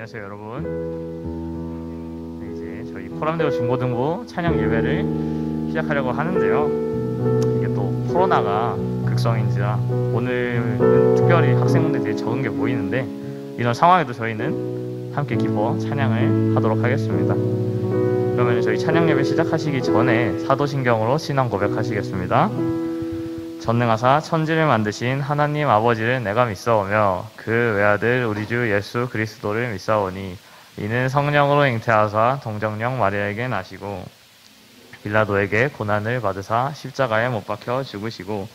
안녕하세요 여러분. 이제 저희 포람대로 중고등부 찬양 예배를 시작하려고 하는데요. 이게 또 코로나가 극성인지라 오늘은 특별히 학생분들이 되게 적은 게 보이는데, 이런 상황에도 저희는 함께 기뻐 찬양을 하도록 하겠습니다. 그러면 저희 찬양 예배 시작하시기 전에 사도신경으로 신앙 고백하시겠습니다. 전능하사 천지를 만드신 하나님 아버지를 내가 믿사오며 그 외아들 우리 주 예수 그리스도를 믿사오니 이는 성령으로 잉태하사 동정녀 마리아에게 나시고 빌라도에게 고난을 받으사 십자가에 못 박혀 죽으시고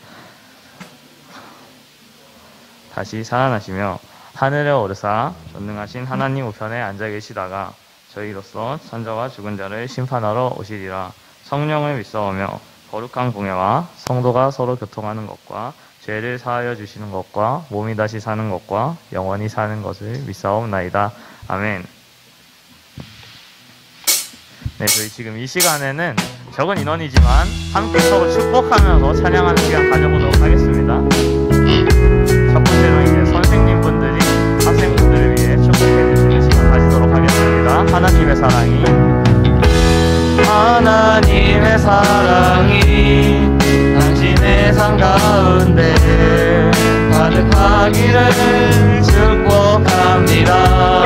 다시 살아나시며 하늘에 오르사 전능하신 하나님 우편에 앉아 계시다가 저희로서 산자와 죽은 자를 심판하러 오시리라. 성령을 믿사오며 거룩한 공예와 성도가 서로 교통하는 것과 죄를 사하여 주시는 것과 몸이 다시 사는 것과 영원히 사는 것을 믿사옵나이다. 아멘. 네, 저희 지금 이 시간에는 적은 인원이지만 함께 서로 축복하면서 찬양하는 시간 가져보도록 하겠습니다. 첫 번째로 이제 선생님분들이 학생분들을 위해 축복해 주시는 시간 가지도록 하겠습니다. 하나님의 사랑이 당신의 삶 가운데 가득하기를 축복합니다.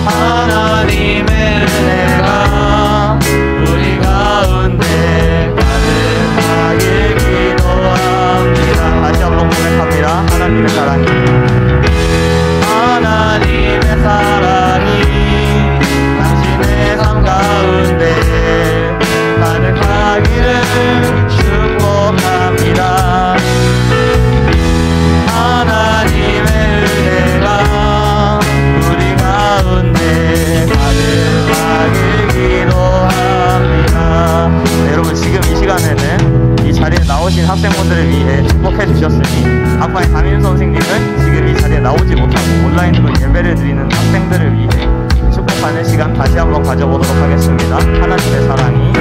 하나님의 은혜가 우리 가운데 가득하길 기도합니다. 다시 한번 고백합니다. 하나님의 사랑이 당신의 삶 가운데 가득하기를 축복합니다. 하나님의 은혜가 우리 가운데 가득하길 기도합니다. 네, 여러분 지금 이 시간에는 이 자리에 나오신 학생분들을 위해 축복해 주셨으니 학과의 담임 선생님은 지금 이 자리에 나오지 못하고 온라인으로 예배를 드리는 학생들을 위해 축복하는 시간 다시 한번 가져보도록 하겠습니다. 하나님의 사랑이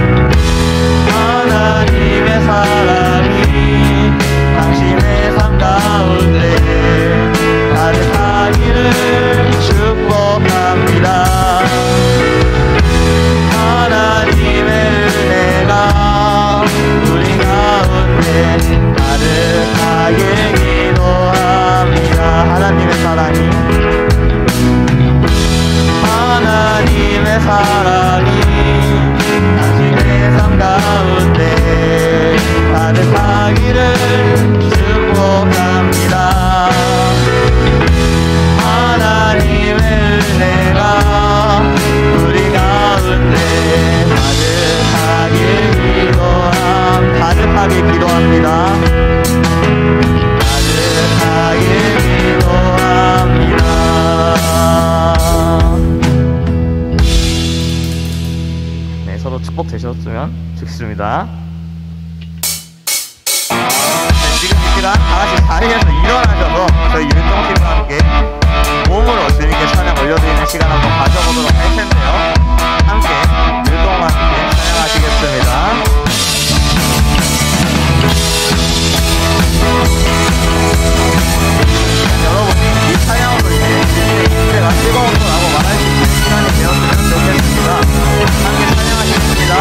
당신의 삶 가운데 가득하기를 축복합니다. 하나님의 은혜가 우리 가운데 가득하길 기도합니다. 하나님의 사랑이 당신의 삶 가운데 가득하기를 축복합니다. 하나님의 은혜가 우리 가운데 가득하길 기도합니다. 가득하길 기도합니다. 서로 축복되셨으면 좋겠습니다. 네, 지금 이 시간 다같이 자리에서 일어나셔서 저희 율동팀과 함께 몸으로 주님께 찬양 올려드리는 시간 한번 가져보도록 할 텐데요. 함께 율동과 함께 찬양하시겠습니다. 여러분이 이 찬양으로 이제 주님의 임재가 뜨거웠다고 말할 수 있는 시간이 되었으면 좋겠습니다. 함께 찬양하시겠습니다.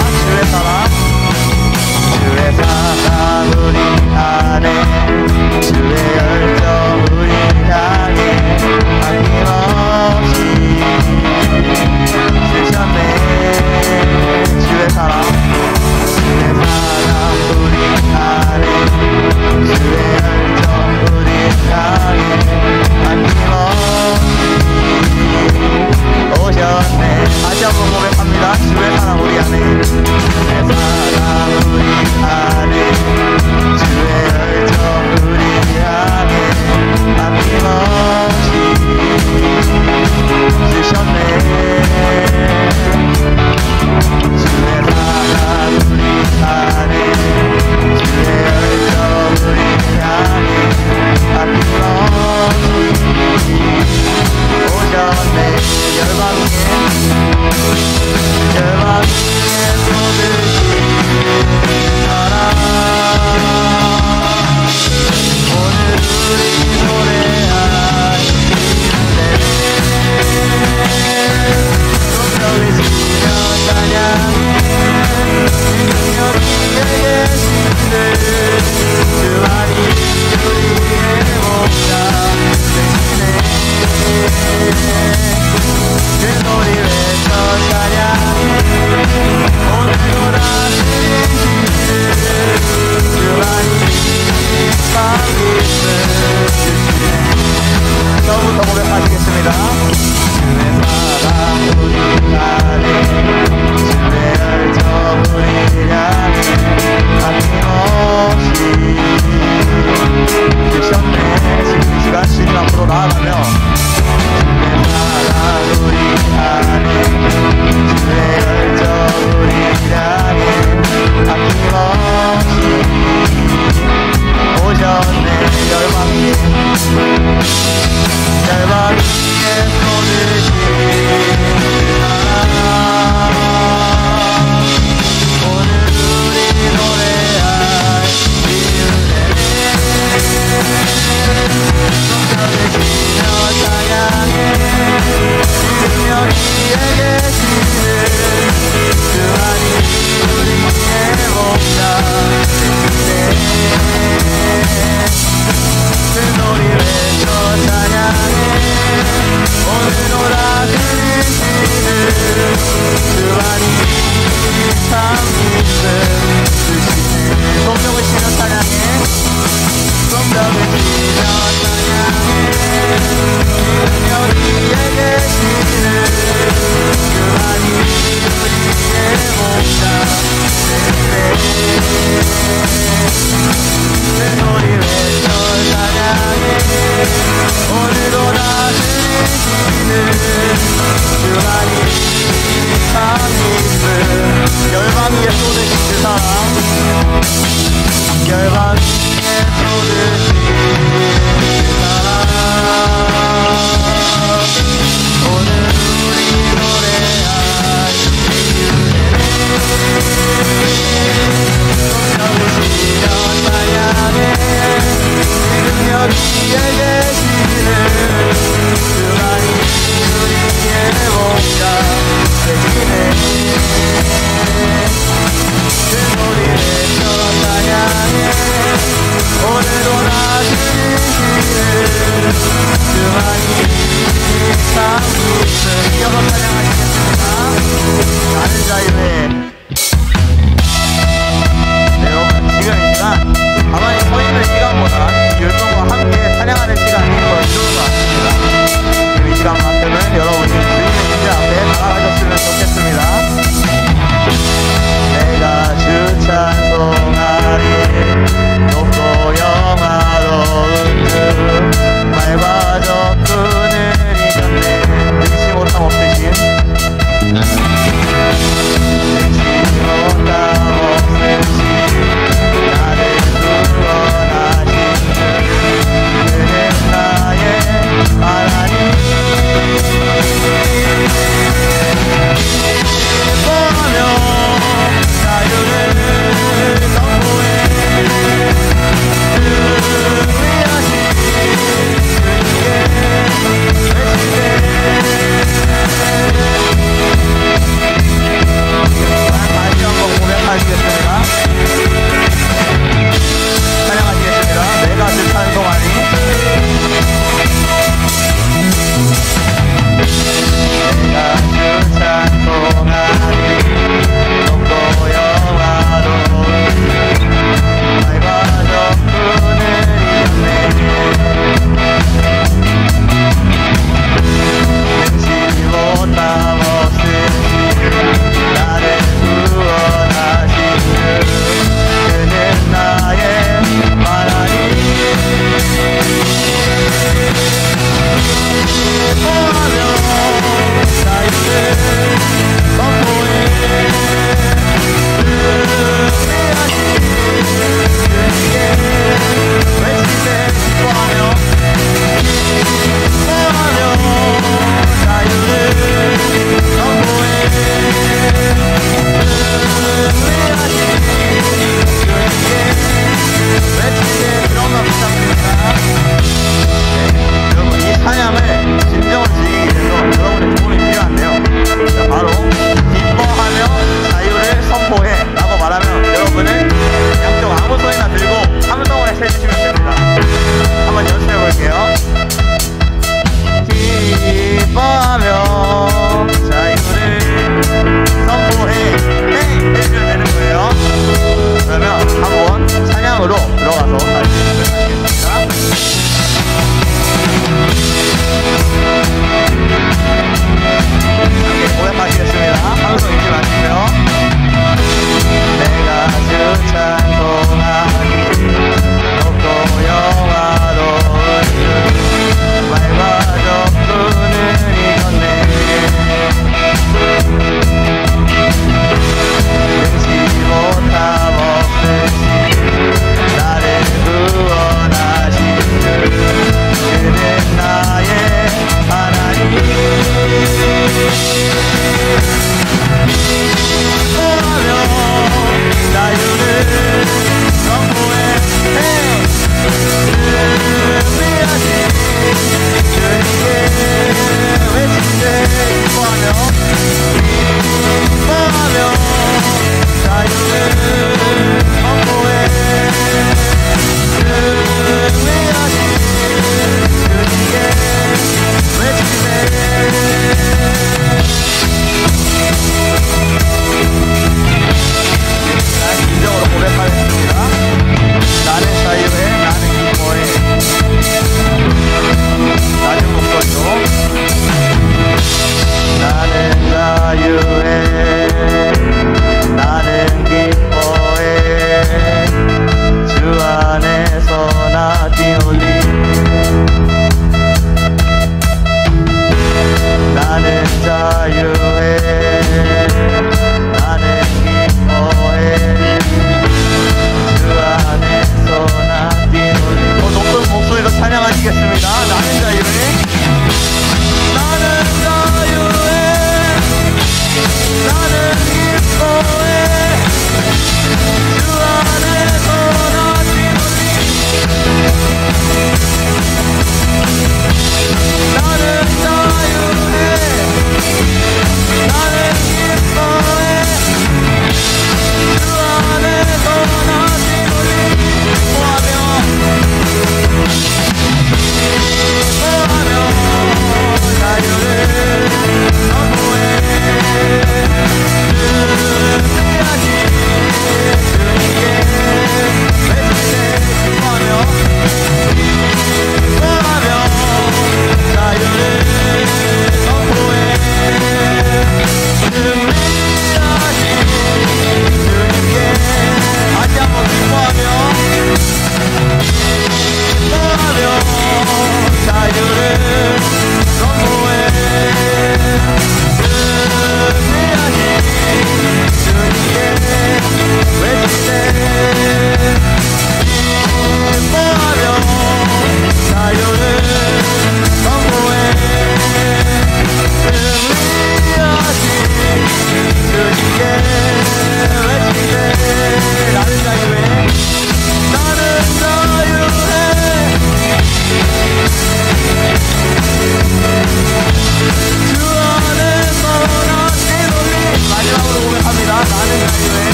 주의 사랑 우리 안에 주의 열정 우리 향해 아낌없이 주셨네. 주의 사랑 위에 쏟은 그 사랑 열방 위에 쏟은 그 사랑 오늘 우리 노래할 잡으시면 찬양해 지금 여기에 계시는 그만이 우리의 목자 되시네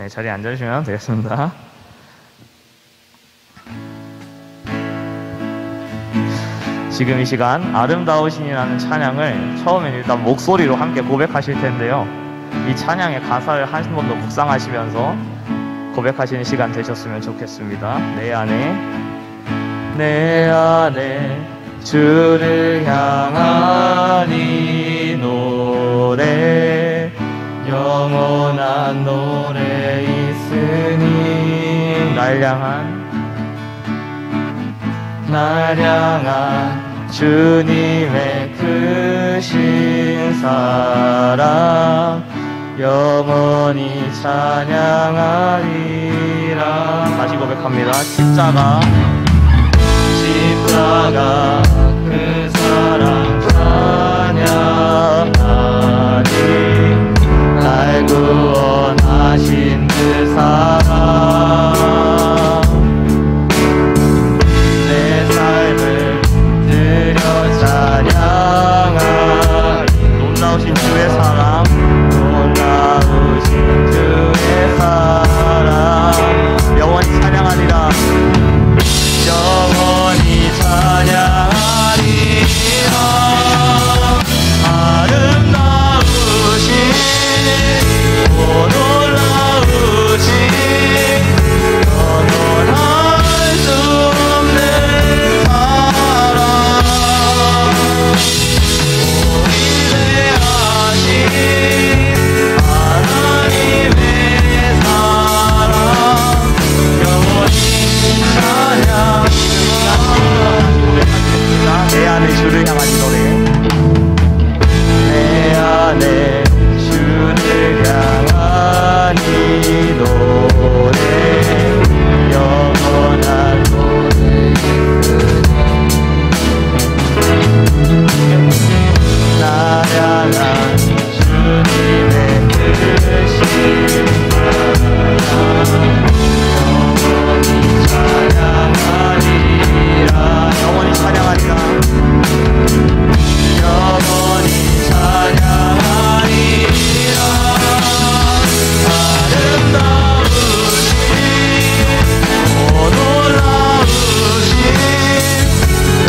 네, 자리에 앉아주시면 되겠습니다. 지금 이 시간 아름다우신이라는 찬양을 처음엔 일단 목소리로 함께 고백하실 텐데요. 이 찬양의 가사를 한 번 더 묵상하시면서 고백하시는 시간 되셨으면 좋겠습니다. 내 안에 주를 향한 이 노래 영원한 노래 있으니 날 향한 주님의 크신 사랑 영원히 찬양하리라. 다시 고백합니다. 십자가 그 사랑 찬양하니 날 구원하신 그 사랑 내 삶을 드려 찬양하니 놀라우신 주의 사랑 놀라우신 주의 사랑 영원히 찬양하리라. 영원히 찬양하리라. 아름다우신 오 놀라우신 영원할 수 없는 사랑 위대하신 하나님의 사랑 영원히 찬양. 내 안에 주를 향한 이 노래 내 안에 주를 향한 이 노래 영원한 노래 날 향한 주님의 크신 사랑 영원히 찬양하리라. 영원히 찬양하리라. 아름다우신 오 놀라우신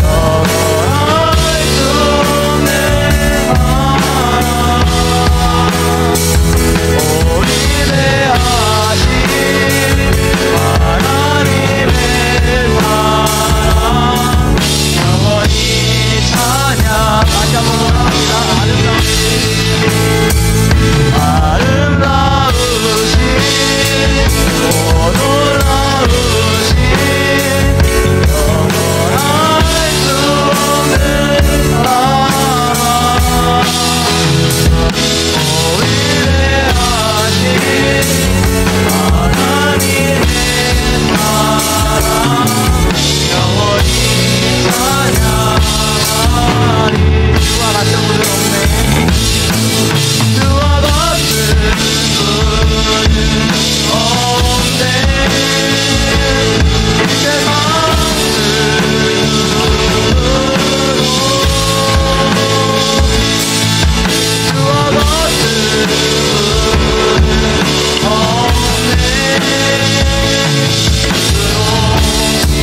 영원할 수 없는 사랑 오 위대하신 하나님의 사랑 영원히 찬양. 다시 한번 합니다. 아름다우신 오 놀라우신 영원할 수 없는 사랑 오 위대하신 하나님의 사랑 영원히 찬양하리. 주와 같은 분은 없네. 주와 같은 분은 없네. 이 세상 주와 같은 분은 없네.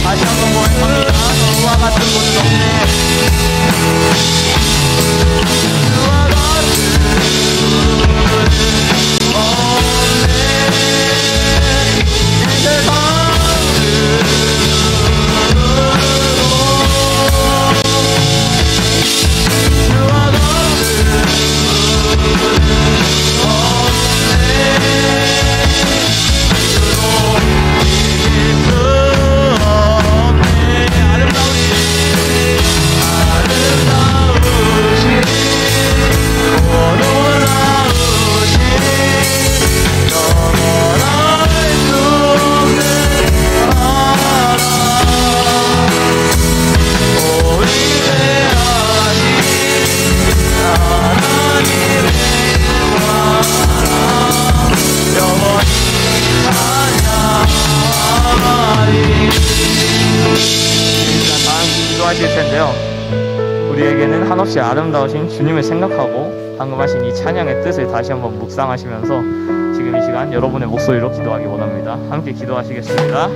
다시 한번 고백합니다. 주와 같은 분은 없네. 주와 같은 분은 없네. 이 세상 주와 같은 분은 없네. 기도하실 텐데요. 우리에게는 한없이 아름다우신 주님을 생각하고 방금 하신 이 찬양의 뜻을 다시 한번 묵상하시면서 지금 지금 이 시간 여러분의 목소리로 기도하기 원합니다. 함께 기도하시겠습니다.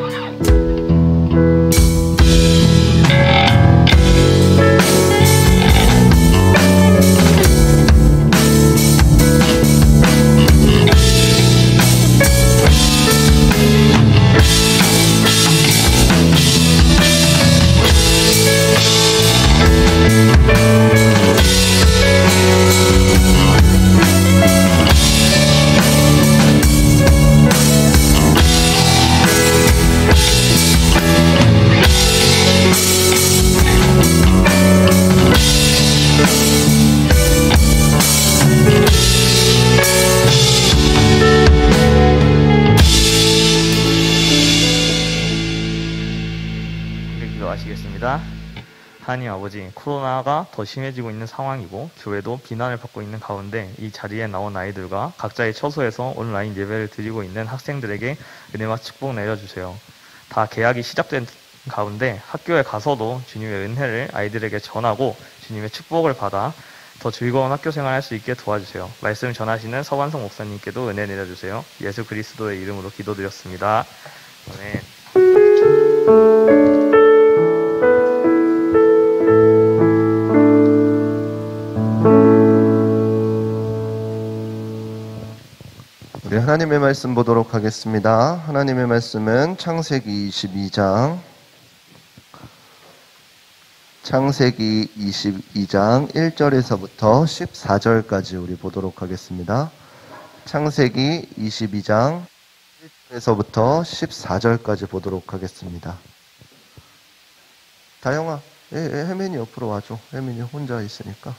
기도하시겠습니다. 하나님 아버지, 코로나가 더 심해지고 있는 상황이고 교회도 비난을 받고 있는 가운데 이 자리에 나온 아이들과 각자의 처소에서 온라인 예배를 드리고 있는 학생들에게 은혜와 축복 내려주세요. 다 개학이 시작된 가운데 학교에 가서도 주님의 은혜를 아이들에게 전하고 주님의 축복을 받아 더 즐거운 학교 생활할 수 있게 도와주세요. 말씀 전하시는 서관성 목사님께도 은혜 내려주세요. 예수 그리스도의 이름으로 기도드렸습니다. 아멘. 우리 하나님의 말씀 보도록 하겠습니다. 하나님의 말씀은 창세기 22장 1절에서부터 14절까지 우리 보도록 하겠습니다. 창세기 22장 1절에서부터 14절까지 보도록 하겠습니다. 다영아, 혜민이 옆으로 와줘. 혜민이 혼자 있으니까.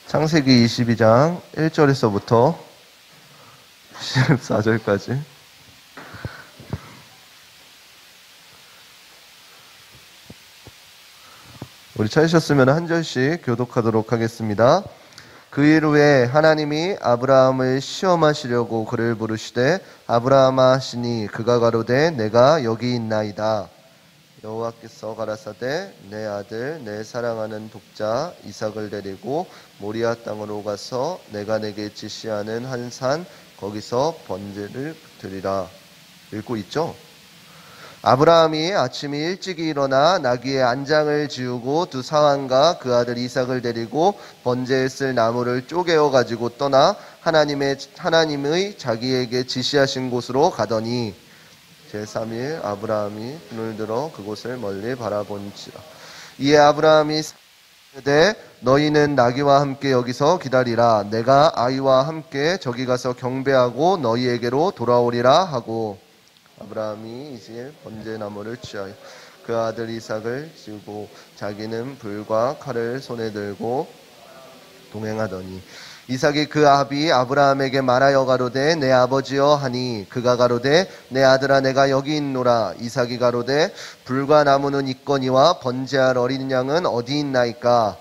창세기 22장 1절에서부터 14절까지. 우리 찾으셨으면 한 절씩 교독하도록 하겠습니다. 그 일 후에 하나님이 아브라함을 시험하시려고 그를 부르시되 아브라함아 하시니 그가 가로되 내가 여기 있나이다. 여호와께서 가라사대 내 아들 내 사랑하는 독자 이삭을 데리고 모리아 땅으로 가서 내가 내게 지시하는 한 산 거기서 번제를 드리라. 읽고 있죠? 아브라함이 아침이 일찍이 일어나 나귀의 안장을 지우고 두 사환과 그 아들 이삭을 데리고 번제에 쓸 나무를 쪼개어 가지고 떠나 하나님의 자기에게 지시하신 곳으로 가더니 제3일 아브라함이 눈을 들어 그곳을 멀리 바라본지라. 이에 아브라함이 이르되 너희는 나귀와 함께 여기서 기다리라. 내가 아이와 함께 저기 가서 경배하고 너희에게로 돌아오리라 하고 아브라함이 이제 번제나무를 취하여 그 아들 이삭을 지우고 자기는 불과 칼을 손에 들고 동행하더니 이삭이 그 아비 아브라함에게 말하여 가로되 내 아버지여 하니 그가 가로되 내 아들아 내가 여기 있노라. 이삭이 가로되 불과 나무는 있거니와 번제할 어린 양은 어디 있나이까.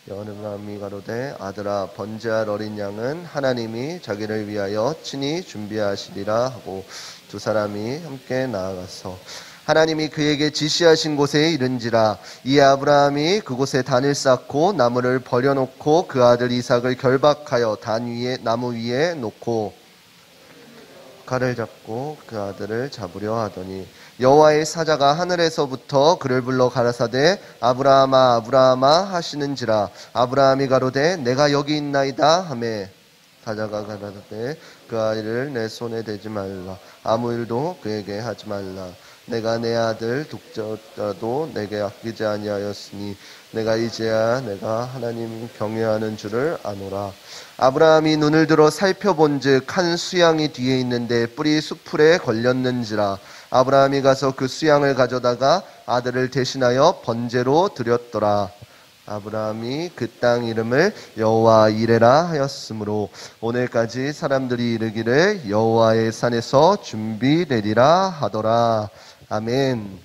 아브라함이 가로되 아들아 번제할 어린 양은 하나님이 자기를 위하여 친히 준비하시리라 하고 두 사람이 함께 나아가서 하나님이 그에게 지시하신 곳에 이른지라. 이에 아브라함이 그곳에 단을 쌓고 나무를 버려놓고 그 아들 이삭을 결박하여 나무 위에 놓고 칼을 잡고 그 아들을 잡으려 하더니 여호와의 사자가 하늘에서부터 그를 불러 가라사대 아브라함아 아브라함아 하시는지라. 아브라함이 가로되 내가 여기 있나이다 하매 사자가 가라사대 그 아이를 내 손에 대지 말라. 아무 일도 그에게 하지 말라. 내가 내 아들 독자도 내게 아끼지 아니하였으니 내가 이제야 내가 하나님 경외하는 줄을 아노라. 아브라함이 눈을 들어 살펴본즉 한 수양이 뒤에 있는데 뿔이 수풀에 걸렸는지라. 아브라함이 가서 그 수양을 가져다가 아들을 대신하여 번제로 드렸더라. 아브라함이 그 땅 이름을 여호와 이레라 하였으므로 오늘까지 사람들이 이르기를 여호와의 산에서 준비되리라 하더라. 아멘.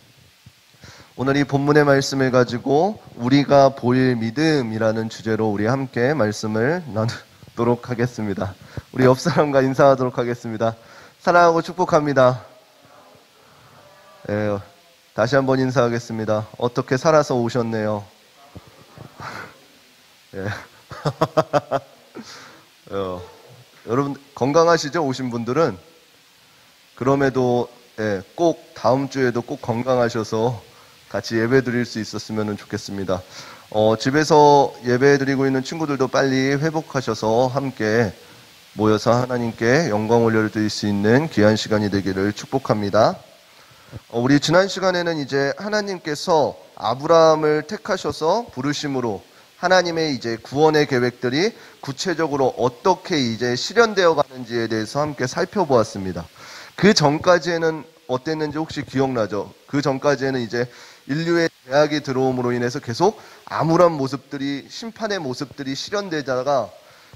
오늘 이 본문의 말씀을 가지고 우리가 보일 믿음이라는 주제로 우리 함께 말씀을 나누도록 하겠습니다. 우리 옆 사람과 인사하도록 하겠습니다. 사랑하고 축복합니다. 다시 한번 인사하겠습니다. 어떻게 살아서 오셨네요. 예. 여러분 건강하시죠? 오신 분들은 그럼에도 꼭 다음 주에도 꼭 건강하셔서 같이 예배 드릴 수 있었으면 좋겠습니다. 집에서 예배 드리고 있는 친구들도 빨리 회복하셔서 함께 모여서 하나님께 영광 올려드릴 수 있는 귀한 시간이 되기를 축복합니다. 우리 지난 시간에는 이제 하나님께서 아브라함을 택하셔서 부르심으로 하나님의 이제 구원의 계획들이 구체적으로 어떻게 이제 실현되어 가는지에 대해서 함께 살펴보았습니다. 그 전까지에는 어땠는지 혹시 기억나죠? 그 전까지에는 이제 인류의 죄악이 들어옴으로 인해서 계속 암울한 모습들이, 심판의 모습들이 실현되다가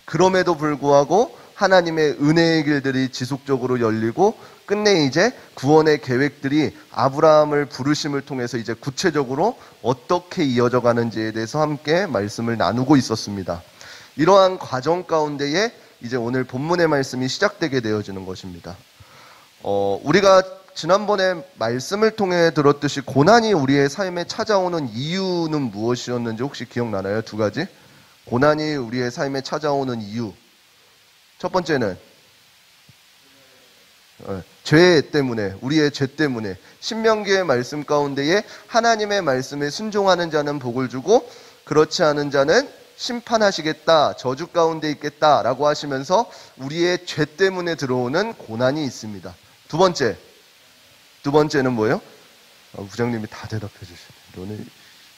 그럼에도 불구하고 하나님의 은혜의 길들이 지속적으로 열리고 끝내 이제 구원의 계획들이 아브라함을 부르심을 통해서 이제 구체적으로 어떻게 이어져 가는지에 대해서 함께 말씀을 나누고 있었습니다. 이러한 과정 가운데에 이제 오늘 본문의 말씀이 시작되게 되어지는 것입니다. 우리가 지난번에 말씀을 통해 들었듯이 고난이 우리의 삶에 찾아오는 이유는 무엇이었는지 혹시 기억나나요? 두 가지. 고난이 우리의 삶에 찾아오는 이유. 첫 번째는 죄 때문에, 우리의 죄 때문에. 신명기의 말씀 가운데에 하나님의 말씀에 순종하는 자는 복을 주고 그렇지 않은 자는 심판하시겠다, 저주 가운데 있겠다라고 하시면서 우리의 죄 때문에 들어오는 고난이 있습니다. 두 번째는 뭐예요? 부장님이 다 대답해 주시네. 너네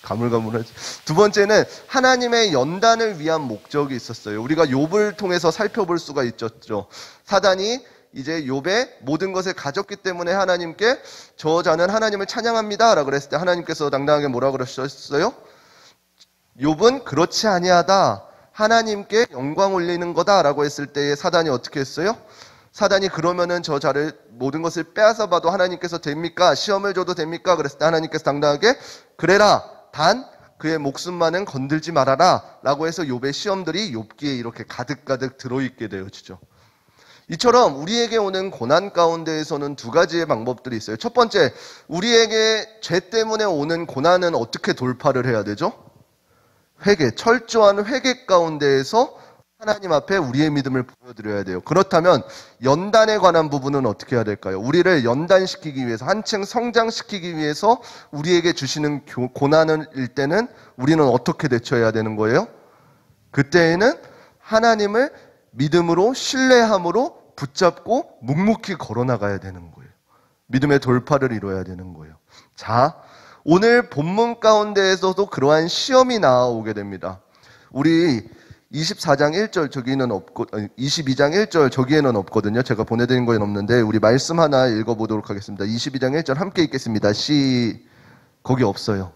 가물가물하지. 두 번째는 하나님의 연단을 위한 목적이 있었어요. 우리가 욥을 통해서 살펴볼 수가 있었죠. 사단이 이제 욥의 모든 것을 가졌기 때문에 하나님께 저 자는 하나님을 찬양합니다 라고 그랬을 때 하나님께서 당당하게 뭐라 그러셨어요? 욥은 그렇지 아니하다, 하나님께 영광 올리는 거다 라고 했을 때에 사단이 어떻게 했어요? 사단이 그러면은 저 자를 모든 것을 빼앗아 봐도 하나님께서 됩니까? 시험을 줘도 됩니까? 그랬을 때 하나님께서 당당하게 그래라, 단 그의 목숨만은 건들지 말아라 라고 해서 욥의 시험들이 욥기에 이렇게 가득가득 들어있게 되어지죠. 이처럼 우리에게 오는 고난 가운데에서는 두 가지의 방법들이 있어요. 첫 번째, 우리에게 죄 때문에 오는 고난은 어떻게 돌파를 해야 되죠? 회개, 철저한 회개 가운데에서 하나님 앞에 우리의 믿음을 보여드려야 돼요. 그렇다면 연단에 관한 부분은 어떻게 해야 될까요? 우리를 연단시키기 위해서, 한층 성장시키기 위해서 우리에게 주시는 고난일 때는 우리는 어떻게 대처해야 되는 거예요? 그때에는 하나님을 믿음으로, 신뢰함으로 붙잡고 묵묵히 걸어나가야 되는 거예요. 믿음의 돌파를 이뤄야 되는 거예요. 자, 오늘 본문 가운데에서도 그러한 시험이 나오게 됩니다. 우리 24장 1절 저기는 없고 22장 1절 저기에는 없거든요. 제가 보내드린 거에는 없는데 우리 말씀 하나 읽어보도록 하겠습니다. 22장 1절 함께 읽겠습니다. 거기 없어요.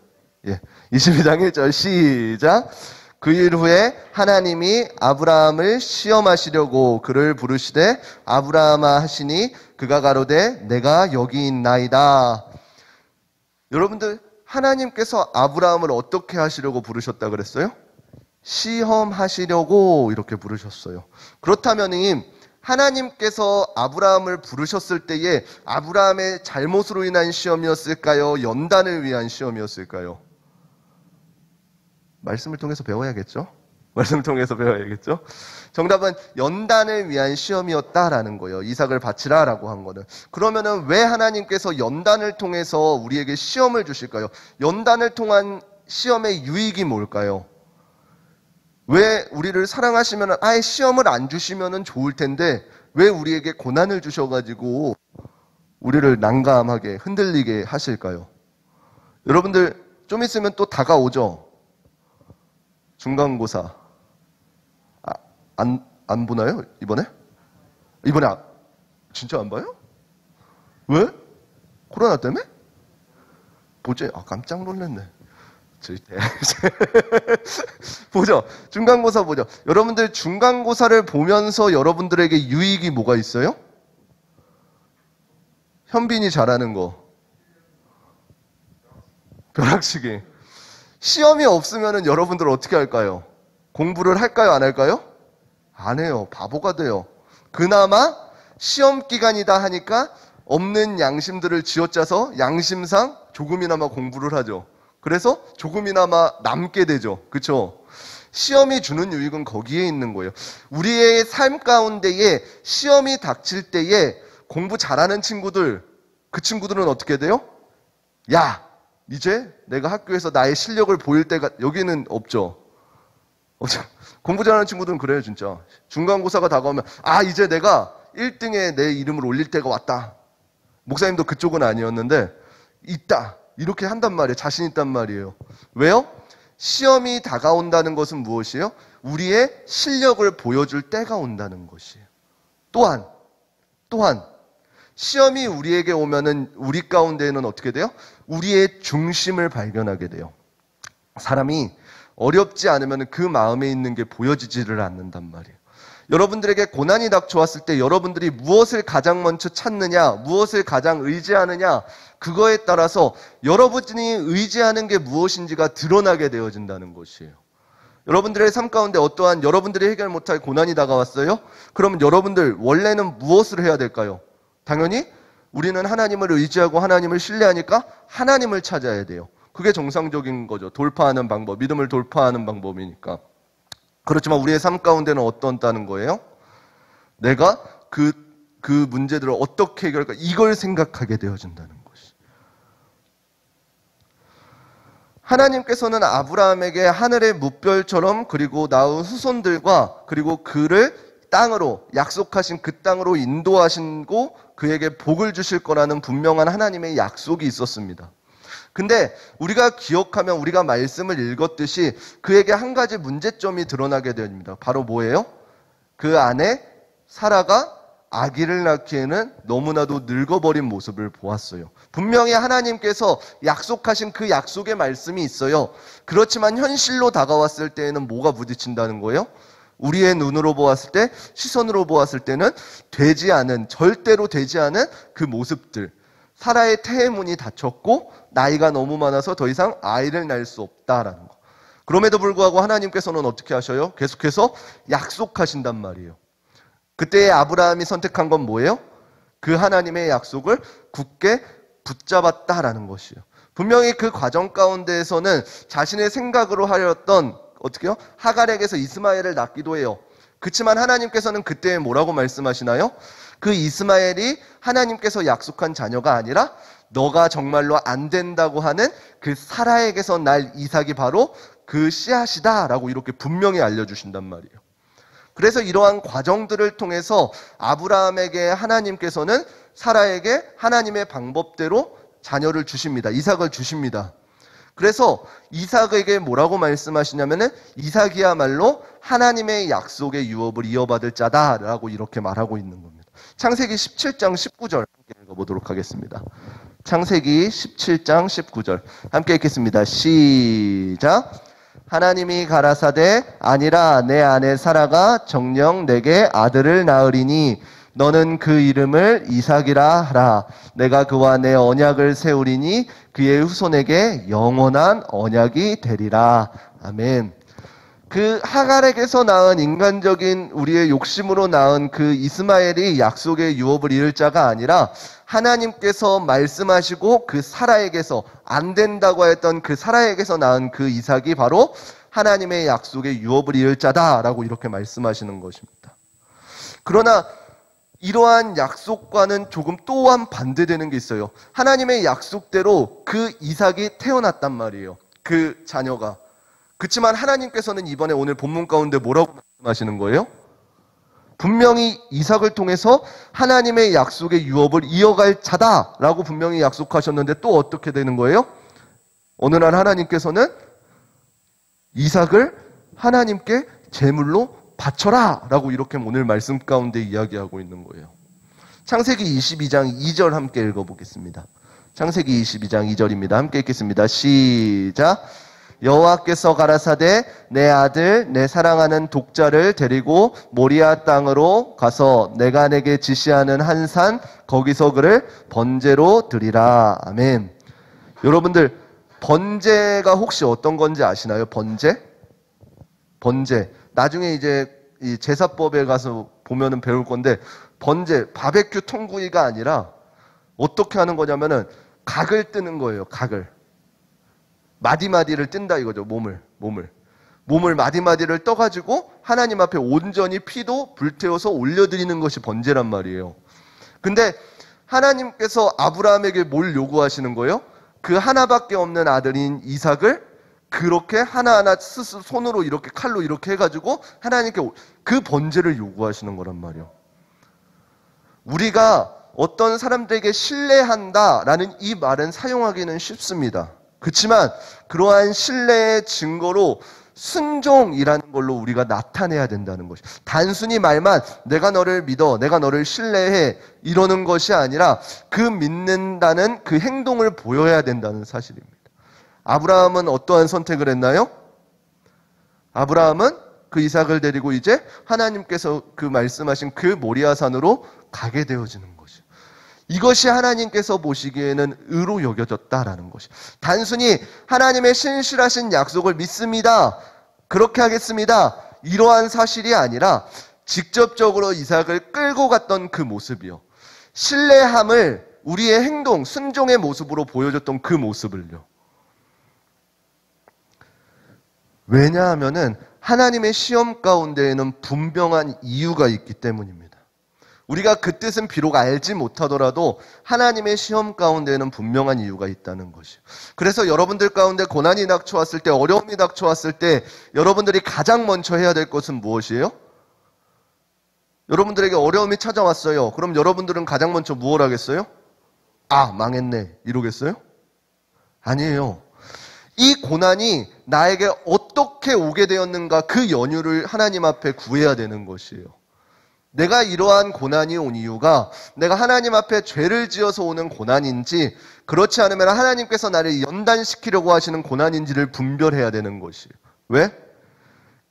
22장 1절 시작. 그 일 후에 하나님이 아브라함을 시험하시려고 그를 부르시되 아브라함아 하시니 그가 가로되 내가 여기 있나이다. 여러분들, 하나님께서 아브라함을 어떻게 하시려고 부르셨다 그랬어요? 시험하시려고 이렇게 부르셨어요. 그렇다면 하나님께서 아브라함을 부르셨을 때에 아브라함의 잘못으로 인한 시험이었을까요? 연단을 위한 시험이었을까요? 말씀을 통해서 배워야겠죠? 말씀을 통해서 배워야겠죠? 정답은 연단을 위한 시험이었다라는 거예요. 이삭을 바치라라고 한 거는. 그러면은 왜 하나님께서 연단을 통해서 우리에게 시험을 주실까요? 연단을 통한 시험의 유익이 뭘까요? 왜 우리를 사랑하시면 아예 시험을 안 주시면 좋을 텐데 왜 우리에게 고난을 주셔가지고 우리를 난감하게 흔들리게 하실까요? 여러분들 좀 있으면 또 다가오죠? 중간고사. 안 보나요? 이번에 진짜 안 봐요? 왜? 코로나 때문에? 보지? 깜짝 놀랐네. 보죠. 중간고사 보죠. 여러분들 중간고사를 보면서 여러분들에게 유익이 뭐가 있어요? 현빈이 잘하는 거. 벼락치기. 시험이 없으면 여러분들 어떻게 할까요? 공부를 할까요? 안 할까요? 안 해요. 바보가 돼요. 그나마 시험 기간이다 하니까 없는 양심들을 쥐어짜서 양심상 조금이나마 공부를 하죠. 그래서 조금이나마 남게 되죠. 그렇죠? 시험이 주는 유익은 거기에 있는 거예요. 우리의 삶 가운데에 시험이 닥칠 때에 공부 잘하는 친구들, 그 친구들은 어떻게 돼요? 야, 이제 내가 학교에서 나의 실력을 보일 때가, 여기는 없죠. 공부 잘하는 친구들은 그래요, 진짜. 중간고사가 다가오면, 아, 이제 내가 1등에 내 이름을 올릴 때가 왔다. 목사님도 그쪽은 아니었는데, 있다. 이렇게 한단 말이에요. 자신 있단 말이에요. 왜요? 시험이 다가온다는 것은 무엇이에요? 우리의 실력을 보여줄 때가 온다는 것이에요. 또한, 시험이 우리에게 오면은 우리 가운데에는 어떻게 돼요? 우리의 중심을 발견하게 돼요. 사람이 어렵지 않으면 그 마음에 있는 게 보여지지를 않는단 말이에요. 여러분들에게 고난이 닥쳐왔을 때 여러분들이 무엇을 가장 먼저 찾느냐, 무엇을 가장 의지하느냐, 그거에 따라서 여러분이 의지하는 게 무엇인지가 드러나게 되어진다는 것이에요. 여러분들의 삶 가운데 어떠한 여러분들이 해결 못할 고난이 다가왔어요? 그러면 여러분들 원래는 무엇을 해야 될까요? 당연히 우리는 하나님을 의지하고 하나님을 신뢰하니까 하나님을 찾아야 돼요. 그게 정상적인 거죠. 돌파하는 방법, 믿음을 돌파하는 방법이니까. 그렇지만 우리의 삶 가운데는 어떻다는 거예요? 내가 그 문제들을 어떻게 해결할까? 이걸 생각하게 되어진다는 것이. 하나님께서는 아브라함에게 하늘의 뭇별처럼 그리고 낳은 후손들과 그리고 그를 땅으로 약속하신 그 땅으로 인도하시고 그에게 복을 주실 거라는 분명한 하나님의 약속이 있었습니다. 근데 우리가 기억하면 우리가 말씀을 읽었듯이 그에게 한 가지 문제점이 드러나게 됩니다. 바로 뭐예요? 그 안에 사라가 아기를 낳기에는 너무나도 늙어버린 모습을 보았어요. 분명히 하나님께서 약속하신 그 약속의 말씀이 있어요. 그렇지만 현실로 다가왔을 때에는 뭐가 부딪힌다는 거예요? 우리의 눈으로 보았을 때, 시선으로 보았을 때는 절대로 되지 않은 그 모습들. 사라의 태문이 닫혔고 나이가 너무 많아서 더 이상 아이를 낳을 수 없다라는 거. 그럼에도 불구하고 하나님께서는 어떻게 하셔요? 계속해서 약속하신단 말이에요. 그때 아브라함이 선택한 건 뭐예요? 그 하나님의 약속을 굳게 붙잡았다라는 것이에요. 분명히 그 과정 가운데에서는 자신의 생각으로 하였던 어떻게요? 하갈에게서 이스마엘을 낳기도 해요. 그렇지만 하나님께서는 그때 뭐라고 말씀하시나요? 그 이스마엘이 하나님께서 약속한 자녀가 아니라 너가 정말로 안 된다고 하는 그 사라에게서 날 이삭이 바로 그 씨앗이다 라고 이렇게 분명히 알려주신단 말이에요. 그래서 이러한 과정들을 통해서 아브라함에게 하나님께서는 사라에게 하나님의 방법대로 자녀를 주십니다. 이삭을 주십니다. 그래서 이삭에게 뭐라고 말씀하시냐면은 이삭이야말로 하나님의 약속의 유업을 이어받을 자다라고 이렇게 말하고 있는 겁니다. 창세기 17장 19절 함께 읽어보도록 하겠습니다. 창세기 17장 19절 함께 읽겠습니다. 시작. 하나님이 가라사대 아니라 내 아내 사라가 정녕 내게 아들을 낳으리니 너는 그 이름을 이삭이라 하라. 내가 그와 내 언약을 세우리니 그의 후손에게 영원한 언약이 되리라. 아멘. 그 하갈에게서 낳은 인간적인 우리의 욕심으로 낳은 그 이스마엘이 약속의 유업을 이룰 자가 아니라 하나님께서 말씀하시고 그 사라에게서 안 된다고 했던 그 사라에게서 낳은 그 이삭이 바로 하나님의 약속의 유업을 이룰 자다라고 이렇게 말씀하시는 것입니다. 그러나 이러한 약속과는 조금 또한 반대되는 게 있어요. 하나님의 약속대로 그 이삭이 태어났단 말이에요. 그 자녀가. 그렇지만 하나님께서는 이번에 오늘 본문 가운데 뭐라고 말씀하시는 거예요? 분명히 이삭을 통해서 하나님의 약속의 유업을 이어갈 자다라고 분명히 약속하셨는데 또 어떻게 되는 거예요? 어느 날 하나님께서는 이삭을 하나님께 제물로 바쳐라 라고 이렇게 오늘 말씀 가운데 이야기하고 있는 거예요. 창세기 22장 2절 함께 읽어보겠습니다. 창세기 22장 2절입니다. 함께 읽겠습니다. 시작. 여호와께서 가라사대 내 아들 내 사랑하는 독자를 데리고 모리아 땅으로 가서 내가 내게 지시하는 한 산 거기서 그를 번제로 드리라. 아멘. 여러분들 번제가 혹시 어떤 건지 아시나요? 번제? 나중에 이제 이 제사법에 가서 보면은 배울 건데 번제, 바베큐 통구이가 아니라 어떻게 하는 거냐면은 각을 뜨는 거예요. 각을. 마디마디를 뜬다 이거죠. 몸을. 몸을 마디마디를 떠가지고 하나님 앞에 온전히 피도 불태워서 올려드리는 것이 번제란 말이에요. 근데 하나님께서 아브라함에게 뭘 요구하시는 거예요? 그 하나밖에 없는 아들인 이삭을 그렇게 하나하나 스스로 손으로 이렇게 칼로 이렇게 해가지고 하나님께 그 번제를 요구하시는 거란 말이에요. 우리가 어떤 사람들에게 신뢰한다라는 이 말은 사용하기는 쉽습니다. 그렇지만 그러한 신뢰의 증거로 순종이라는 걸로 우리가 나타내야 된다는 것이, 단순히 말만 내가 너를 믿어, 내가 너를 신뢰해 이러는 것이 아니라 그 믿는다는 그 행동을 보여야 된다는 사실입니다. 아브라함은 어떠한 선택을 했나요? 아브라함은 그 이삭을 데리고 이제 하나님께서 그 말씀하신 그 모리아산으로 가게 되어지는 것이죠. 이것이 하나님께서 보시기에는 의로 여겨졌다라는 것이, 단순히 하나님의 신실하신 약속을 믿습니다, 그렇게 하겠습니다, 이러한 사실이 아니라 직접적으로 이삭을 끌고 갔던 그 모습이요, 신뢰함을 우리의 행동, 순종의 모습으로 보여줬던 그 모습을요. 왜냐하면은 하나님의 시험 가운데에는 분명한 이유가 있기 때문입니다. 우리가 그 뜻은 비록 알지 못하더라도 하나님의 시험 가운데에는 분명한 이유가 있다는 것이에요. 그래서 여러분들 가운데 고난이 닥쳐왔을 때, 어려움이 닥쳐왔을 때 여러분들이 가장 먼저 해야 될 것은 무엇이에요? 여러분들에게 어려움이 찾아왔어요. 그럼 여러분들은 가장 먼저 무엇을 하겠어요? 아, 망했네, 이러겠어요? 아니에요. 이 고난이 나에게 어떻게 오게 되었는가, 그 연유를 하나님 앞에 구해야 되는 것이에요. 내가 이러한 고난이 온 이유가 내가 하나님 앞에 죄를 지어서 오는 고난인지, 그렇지 않으면 하나님께서 나를 연단시키려고 하시는 고난인지를 분별해야 되는 것이에요. 왜?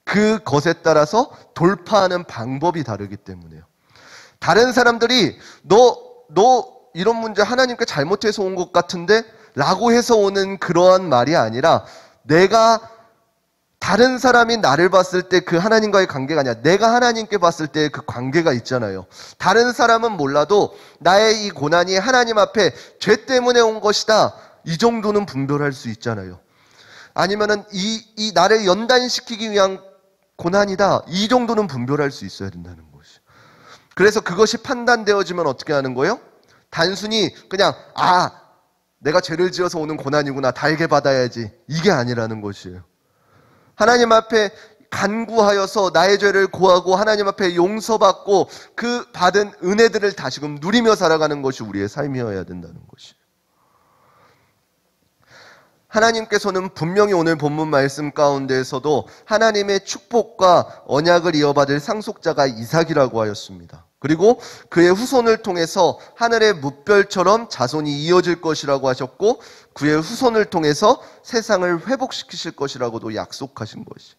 그것에 따라서 돌파하는 방법이 다르기 때문에요. 다른 사람들이 너 이런 문제 하나님께 잘못해서 온 것 같은데? 라고 해서 오는 그러한 말이 아니라, 내가 다른 사람이 나를 봤을 때 그 하나님과의 관계가 아니라 내가 하나님께 봤을 때 그 관계가 있잖아요. 다른 사람은 몰라도 나의 이 고난이 하나님 앞에 죄 때문에 온 것이다, 이 정도는 분별할 수 있잖아요. 아니면은 이 나를 연단시키기 위한 고난이다, 이 정도는 분별할 수 있어야 된다는 것이. 그래서 그것이 판단되어지면 어떻게 하는 거예요? 단순히 그냥 내가 죄를 지어서 오는 고난이구나, 달게 받아야지, 이게 아니라는 것이에요. 하나님 앞에 간구하여서 나의 죄를 고하고 하나님 앞에 용서받고 그 받은 은혜들을 다시금 누리며 살아가는 것이 우리의 삶이어야 된다는 것이에요. 하나님께서는 분명히 오늘 본문 말씀 가운데에서도 하나님의 축복과 언약을 이어받을 상속자가 이삭이라고 하였습니다. 그리고 그의 후손을 통해서 하늘의 뭇별처럼 자손이 이어질 것이라고 하셨고, 그의 후손을 통해서 세상을 회복시키실 것이라고도 약속하신 것이.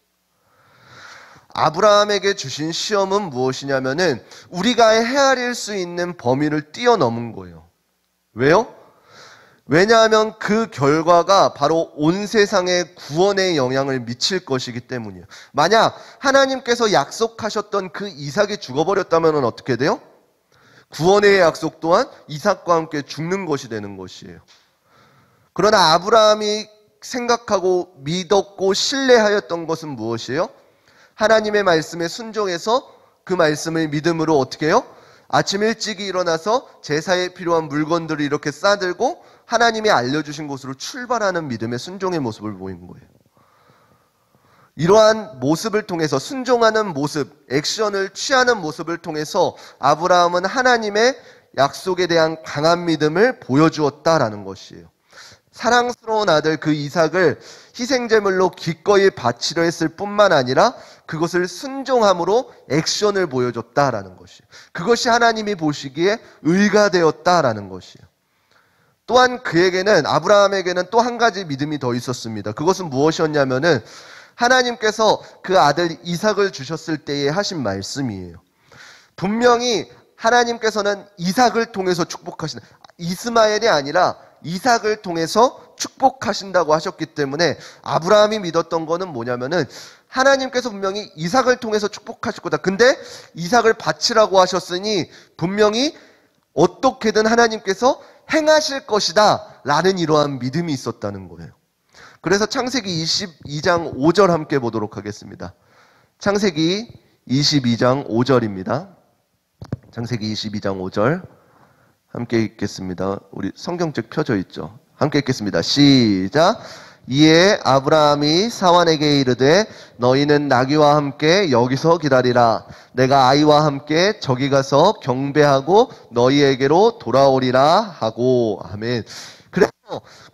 아브라함에게 주신 시험은 무엇이냐면은 우리가 헤아릴 수 있는 범위를 뛰어넘은 거예요. 왜요? 왜냐하면 그 결과가 바로 온 세상의 구원에 영향을 미칠 것이기 때문이에요. 만약 하나님께서 약속하셨던 그 이삭이 죽어버렸다면 어떻게 돼요? 구원의 약속 또한 이삭과 함께 죽는 것이 되는 것이에요. 그러나 아브라함이 생각하고 믿었고 신뢰하였던 것은 무엇이에요? 하나님의 말씀에 순종해서 그 말씀을 믿음으로 어떻게 해요? 아침 일찍 일어나서 제사에 필요한 물건들을 이렇게 싸들고 하나님이 알려주신 곳으로 출발하는 믿음의 순종의 모습을 보인 거예요. 이러한 모습을 통해서, 순종하는 모습, 액션을 취하는 모습을 통해서 아브라함은 하나님의 약속에 대한 강한 믿음을 보여주었다라는 것이에요. 사랑스러운 아들 그 이삭을 희생제물로 기꺼이 바치려 했을 뿐만 아니라 그것을 순종함으로 액션을 보여줬다라는 것이에요. 그것이 하나님이 보시기에 의가 되었다라는 것이에요. 또한 그에게는, 아브라함에게는 또 한 가지 믿음이 더 있었습니다. 그것은 무엇이었냐면은 하나님께서 그 아들 이삭을 주셨을 때에 하신 말씀이에요. 분명히 하나님께서는 이삭을 통해서 축복하신다, 이스마엘이 아니라 이삭을 통해서 축복하신다고 하셨기 때문에 아브라함이 믿었던 거는 뭐냐면은 하나님께서 분명히 이삭을 통해서 축복하실 거다. 근데 이삭을 바치라고 하셨으니 분명히 어떻게든 하나님께서 행하실 것이다 라는 이러한 믿음이 있었다는 거예요. 그래서 창세기 22장 5절 함께 보도록 하겠습니다. 창세기 22장 5절입니다. 창세기 22장 5절 함께 읽겠습니다. 우리 성경책 펴져 있죠. 함께 읽겠습니다. 시작. 이에 아브라함이 사환에게 이르되 너희는 나귀와 함께 여기서 기다리라. 내가 아이와 함께 저기 가서 경배하고 너희에게로 돌아오리라 하고. 아멘. 그래서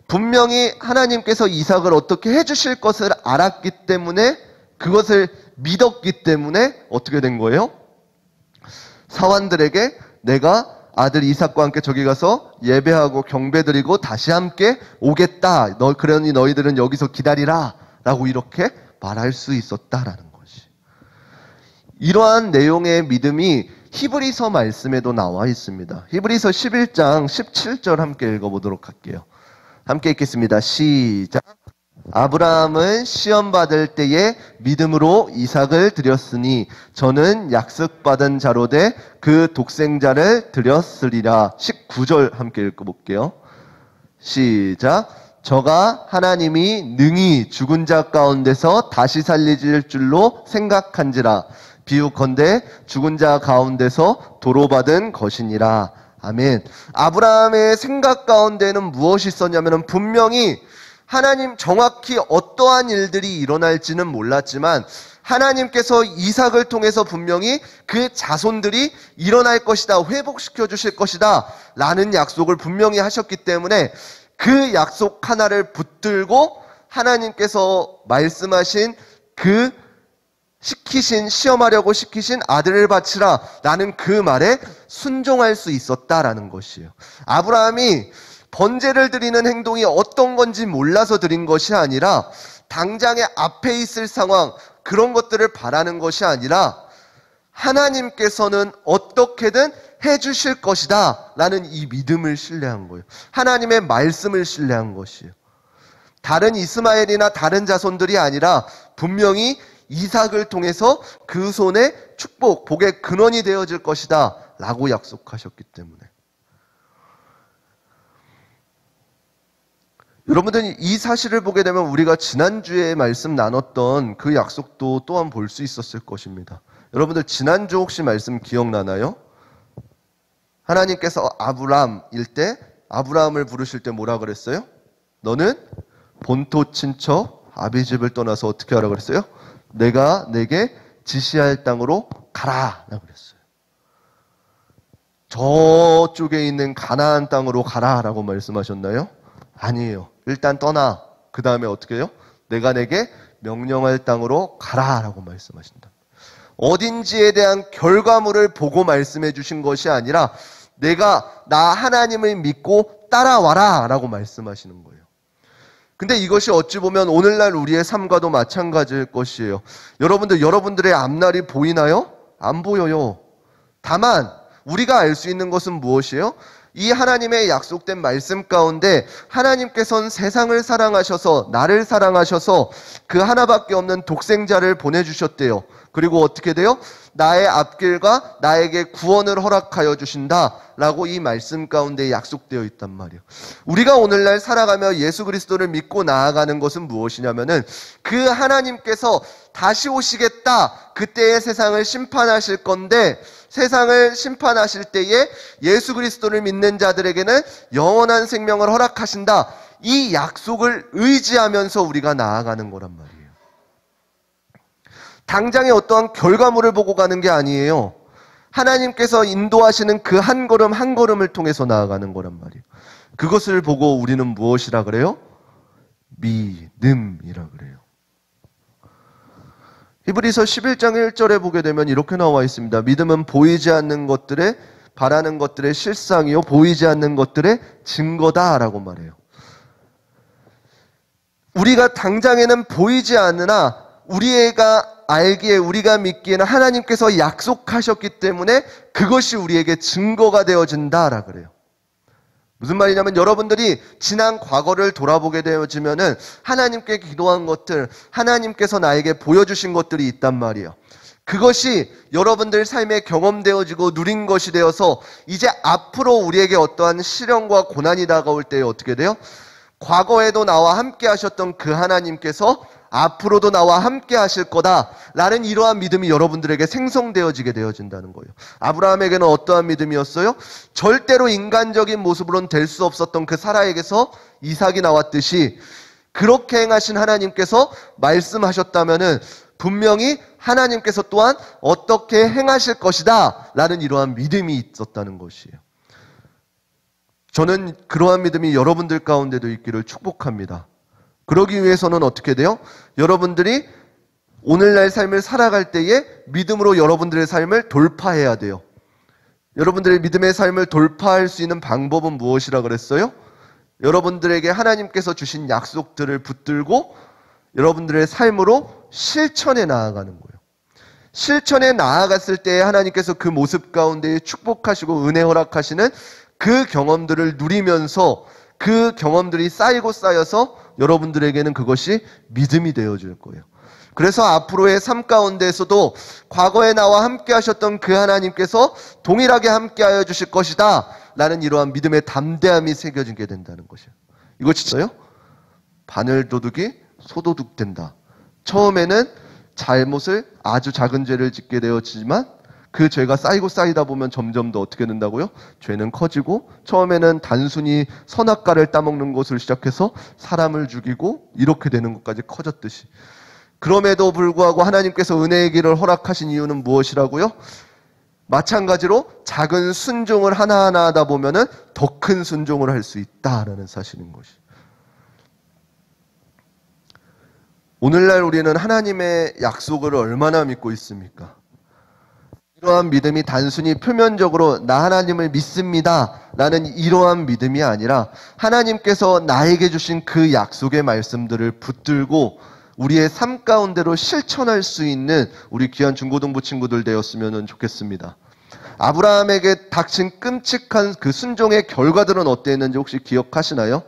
분명히 하나님께서 이삭을 어떻게 해주실 것을 알았기 때문에, 그것을 믿었기 때문에 어떻게 된 거예요? 사환들에게 내가 아들 이삭과 함께 저기 가서 예배하고 경배드리고 다시 함께 오겠다. 그러니 너희들은 여기서 기다리라. 라고 이렇게 말할 수 있었다라는 것이. 이러한 내용의 믿음이 히브리서 말씀에도 나와 있습니다. 히브리서 11장 17절 함께 읽어보도록 할게요. 함께 읽겠습니다. 시작. 아브라함은 시험받을 때에 믿음으로 이삭을 드렸으니 저는 약속받은 자로 돼 그 독생자를 드렸으리라. 19절 함께 읽어볼게요. 시작. 저가 하나님이 능히 죽은 자 가운데서 다시 살리실 줄로 생각한지라. 비유컨대 죽은 자 가운데서 도로받은 것이니라. 아멘. 아브라함의 생각 가운데는 무엇이 있었냐면 분명히 하나님 정확히 어떠한 일들이 일어날지는 몰랐지만 하나님께서 이삭을 통해서 분명히 그 자손들이 일어날 것이다, 회복시켜 주실 것이다 라는 약속을 분명히 하셨기 때문에 그 약속 하나를 붙들고 하나님께서 말씀하신 그 시험하려고 시키신 아들을 바치라 라는 그 말에 순종할 수 있었다라는 것이에요. 아브라함이 번제를 드리는 행동이 어떤 건지 몰라서 드린 것이 아니라 당장에 앞에 있을 상황, 그런 것들을 바라는 것이 아니라 하나님께서는 어떻게든 해주실 것이다 라는 이 믿음을 신뢰한 거예요. 하나님의 말씀을 신뢰한 것이에요. 다른 이스마엘이나 다른 자손들이 아니라 분명히 이삭을 통해서 그 손에 축복, 복의 근원이 되어질 것이다 라고 약속하셨기 때문에. 여러분들 이 사실을 보게 되면 우리가 지난주에 말씀 나눴던 그 약속도 또한 볼 수 있었을 것입니다. 여러분들 지난주 혹시 말씀 기억나나요? 하나님께서 아브람일 때 아브라함을 부르실 때 뭐라 그랬어요? 너는 본토 친척 아비집을 떠나서 어떻게 하라 그랬어요? 내가 내게 지시할 땅으로 가라 라고 그랬어요. 저쪽에 있는 가나안 땅으로 가라 라고 말씀하셨나요? 아니에요. 일단 떠나. 그 다음에 어떻게 해요? 내가 내게 명령할 땅으로 가라 라고 말씀하신다. 어딘지에 대한 결과물을 보고 말씀해 주신 것이 아니라 나 하나님을 믿고 따라와라 라고 말씀하시는 거예요. 근데 이것이 어찌 보면 오늘날 우리의 삶과도 마찬가지일 것이에요. 여러분들의 앞날이 보이나요? 안 보여요. 다만 우리가 알 수 있는 것은 무엇이에요? 이 하나님의 약속된 말씀 가운데 하나님께서는 세상을 사랑하셔서 나를 사랑하셔서 그 하나밖에 없는 독생자를 보내주셨대요. 그리고 어떻게 돼요? 나의 앞길과 나에게 구원을 허락하여 주신다라고 이 말씀 가운데 약속되어 있단 말이에요. 우리가 오늘날 살아가며 예수 그리스도를 믿고 나아가는 것은 무엇이냐면은 그 하나님께서 다시 오시겠다. 그때의 세상을 심판하실 건데 세상을 심판하실 때에 예수 그리스도를 믿는 자들에게는 영원한 생명을 허락하신다. 이 약속을 의지하면서 우리가 나아가는 거란 말이에요. 당장의 어떠한 결과물을 보고 가는 게 아니에요. 하나님께서 인도하시는 그 한 걸음 한 걸음을 통해서 나아가는 거란 말이에요. 그것을 보고 우리는 무엇이라 그래요? 믿음이라 그래요. 히브리서 11장 1절에 보게 되면 이렇게 나와 있습니다. 믿음은 보이지 않는 것들의 바라는 것들의 실상이요 보이지 않는 것들의 증거다라고 말해요. 우리가 당장에는 보이지 않으나 우리가 알기에 우리가 믿기에는 하나님께서 약속하셨기 때문에 그것이 우리에게 증거가 되어진다라 그래요. 무슨 말이냐면 여러분들이 지난 과거를 돌아보게 되어지면은 하나님께 기도한 것들, 하나님께서 나에게 보여주신 것들이 있단 말이에요. 그것이 여러분들 삶에 경험되어지고 누린 것이 되어서 이제 앞으로 우리에게 어떠한 시련과 고난이 다가올 때에 어떻게 돼요? 과거에도 나와 함께 하셨던 그 하나님께서 앞으로도 나와 함께 하실 거다라는 이러한 믿음이 여러분들에게 생성되어지게 되어진다는 거예요. 아브라함에게는 어떠한 믿음이었어요? 절대로 인간적인 모습으로는 될 수 없었던 그 사라에게서 이삭이 나왔듯이 그렇게 행하신 하나님께서 말씀하셨다면은 분명히 하나님께서 또한 어떻게 행하실 것이다 라는 이러한 믿음이 있었다는 것이에요. 저는 그러한 믿음이 여러분들 가운데도 있기를 축복합니다. 그러기 위해서는 어떻게 돼요? 여러분들이 오늘날 삶을 살아갈 때에 믿음으로 여러분들의 삶을 돌파해야 돼요. 여러분들의 믿음의 삶을 돌파할 수 있는 방법은 무엇이라 그랬어요? 여러분들에게 하나님께서 주신 약속들을 붙들고 여러분들의 삶으로 실천해 나아가는 거예요. 실천해 나아갔을 때 하나님께서 그 모습 가운데 축복하시고 은혜 허락하시는 그 경험들을 누리면서 그 경험들이 쌓이고 쌓여서 여러분들에게는 그것이 믿음이 되어줄 거예요. 그래서 앞으로의 삶 가운데에서도 과거에 나와 함께 하셨던 그 하나님께서 동일하게 함께 하여 주실 것이다 라는 이러한 믿음의 담대함이 새겨지게 된다는 것이에요. 이거 진짜요? 바늘도둑이 소도둑 된다. 처음에는 잘못을 아주 작은 죄를 짓게 되었지만 그 죄가 쌓이고 쌓이다 보면 점점 더 어떻게 된다고요? 죄는 커지고 처음에는 단순히 선악과를 따먹는 것을 시작해서 사람을 죽이고 이렇게 되는 것까지 커졌듯이 그럼에도 불구하고 하나님께서 은혜의 길을 허락하신 이유는 무엇이라고요? 마찬가지로 작은 순종을 하나하나 하다 보면은 더 큰 순종을 할 수 있다라는 사실인 것이. 오늘날 우리는 하나님의 약속을 얼마나 믿고 있습니까? 이러한 믿음이 단순히 표면적으로 나 하나님을 믿습니다 라는 이러한 믿음이 아니라 하나님께서 나에게 주신 그 약속의 말씀들을 붙들고 우리의 삶 가운데로 실천할 수 있는 우리 귀한 중고등부 친구들 되었으면 좋겠습니다. 아브라함에게 닥친 끔찍한 그 순종의 결과들은 어땠는지 혹시 기억하시나요?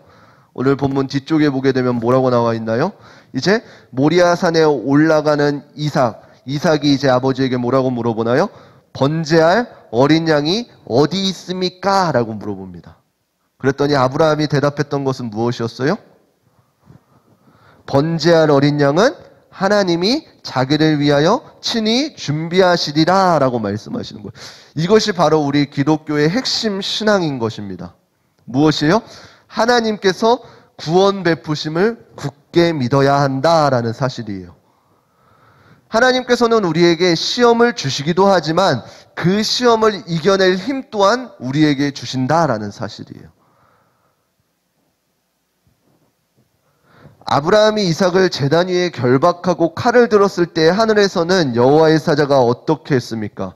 오늘 본문 뒤쪽에 보게 되면 뭐라고 나와 있나요? 이제 모리아산에 올라가는 이삭이 이제 아버지에게 뭐라고 물어보나요? 번제할 어린 양이 어디 있습니까? 라고 물어봅니다. 그랬더니 아브라함이 대답했던 것은 무엇이었어요? 번제할 어린 양은 하나님이 자기를 위하여 친히 준비하시리라 라고 말씀하시는 거예요. 이것이 바로 우리 기독교의 핵심 신앙인 것입니다. 무엇이에요? 하나님께서 구원 베푸심을 굳게 믿어야 한다라는 사실이에요. 하나님께서는 우리에게 시험을 주시기도 하지만 그 시험을 이겨낼 힘 또한 우리에게 주신다라는 사실이에요. 아브라함이 이삭을 제단 위에 결박하고 칼을 들었을 때 하늘에서는 여호와의 사자가 어떻게 했습니까?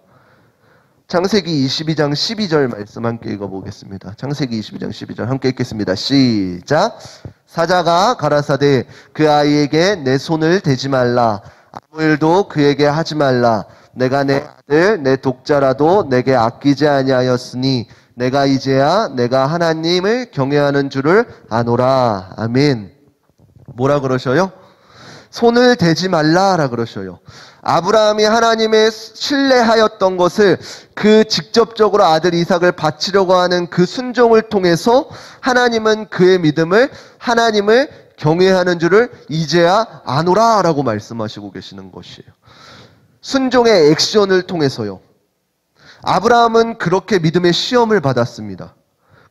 창세기 22장 12절 말씀 함께 읽어보겠습니다. 창세기 22장 12절 함께 읽겠습니다. 시작. 사자가 가라사대 그 아이에게 내 손을 대지 말라. 아무 일도 그에게 하지 말라. 내가 내 아들 내 독자라도 내게 아끼지 아니하였으니 내가 이제야 내가 하나님을 경외하는 줄을 아노라. 아멘. 뭐라 그러셔요? 손을 대지 말라라 그러셔요. 아브라함이 하나님의 신뢰하였던 것을 그 직접적으로 아들 이삭을 바치려고 하는 그 순종을 통해서 하나님은 그의 믿음을 하나님을 경외하는 줄을 이제야 아노라 라고 말씀하시고 계시는 것이에요. 순종의 액션을 통해서요. 아브라함은 그렇게 믿음의 시험을 받았습니다.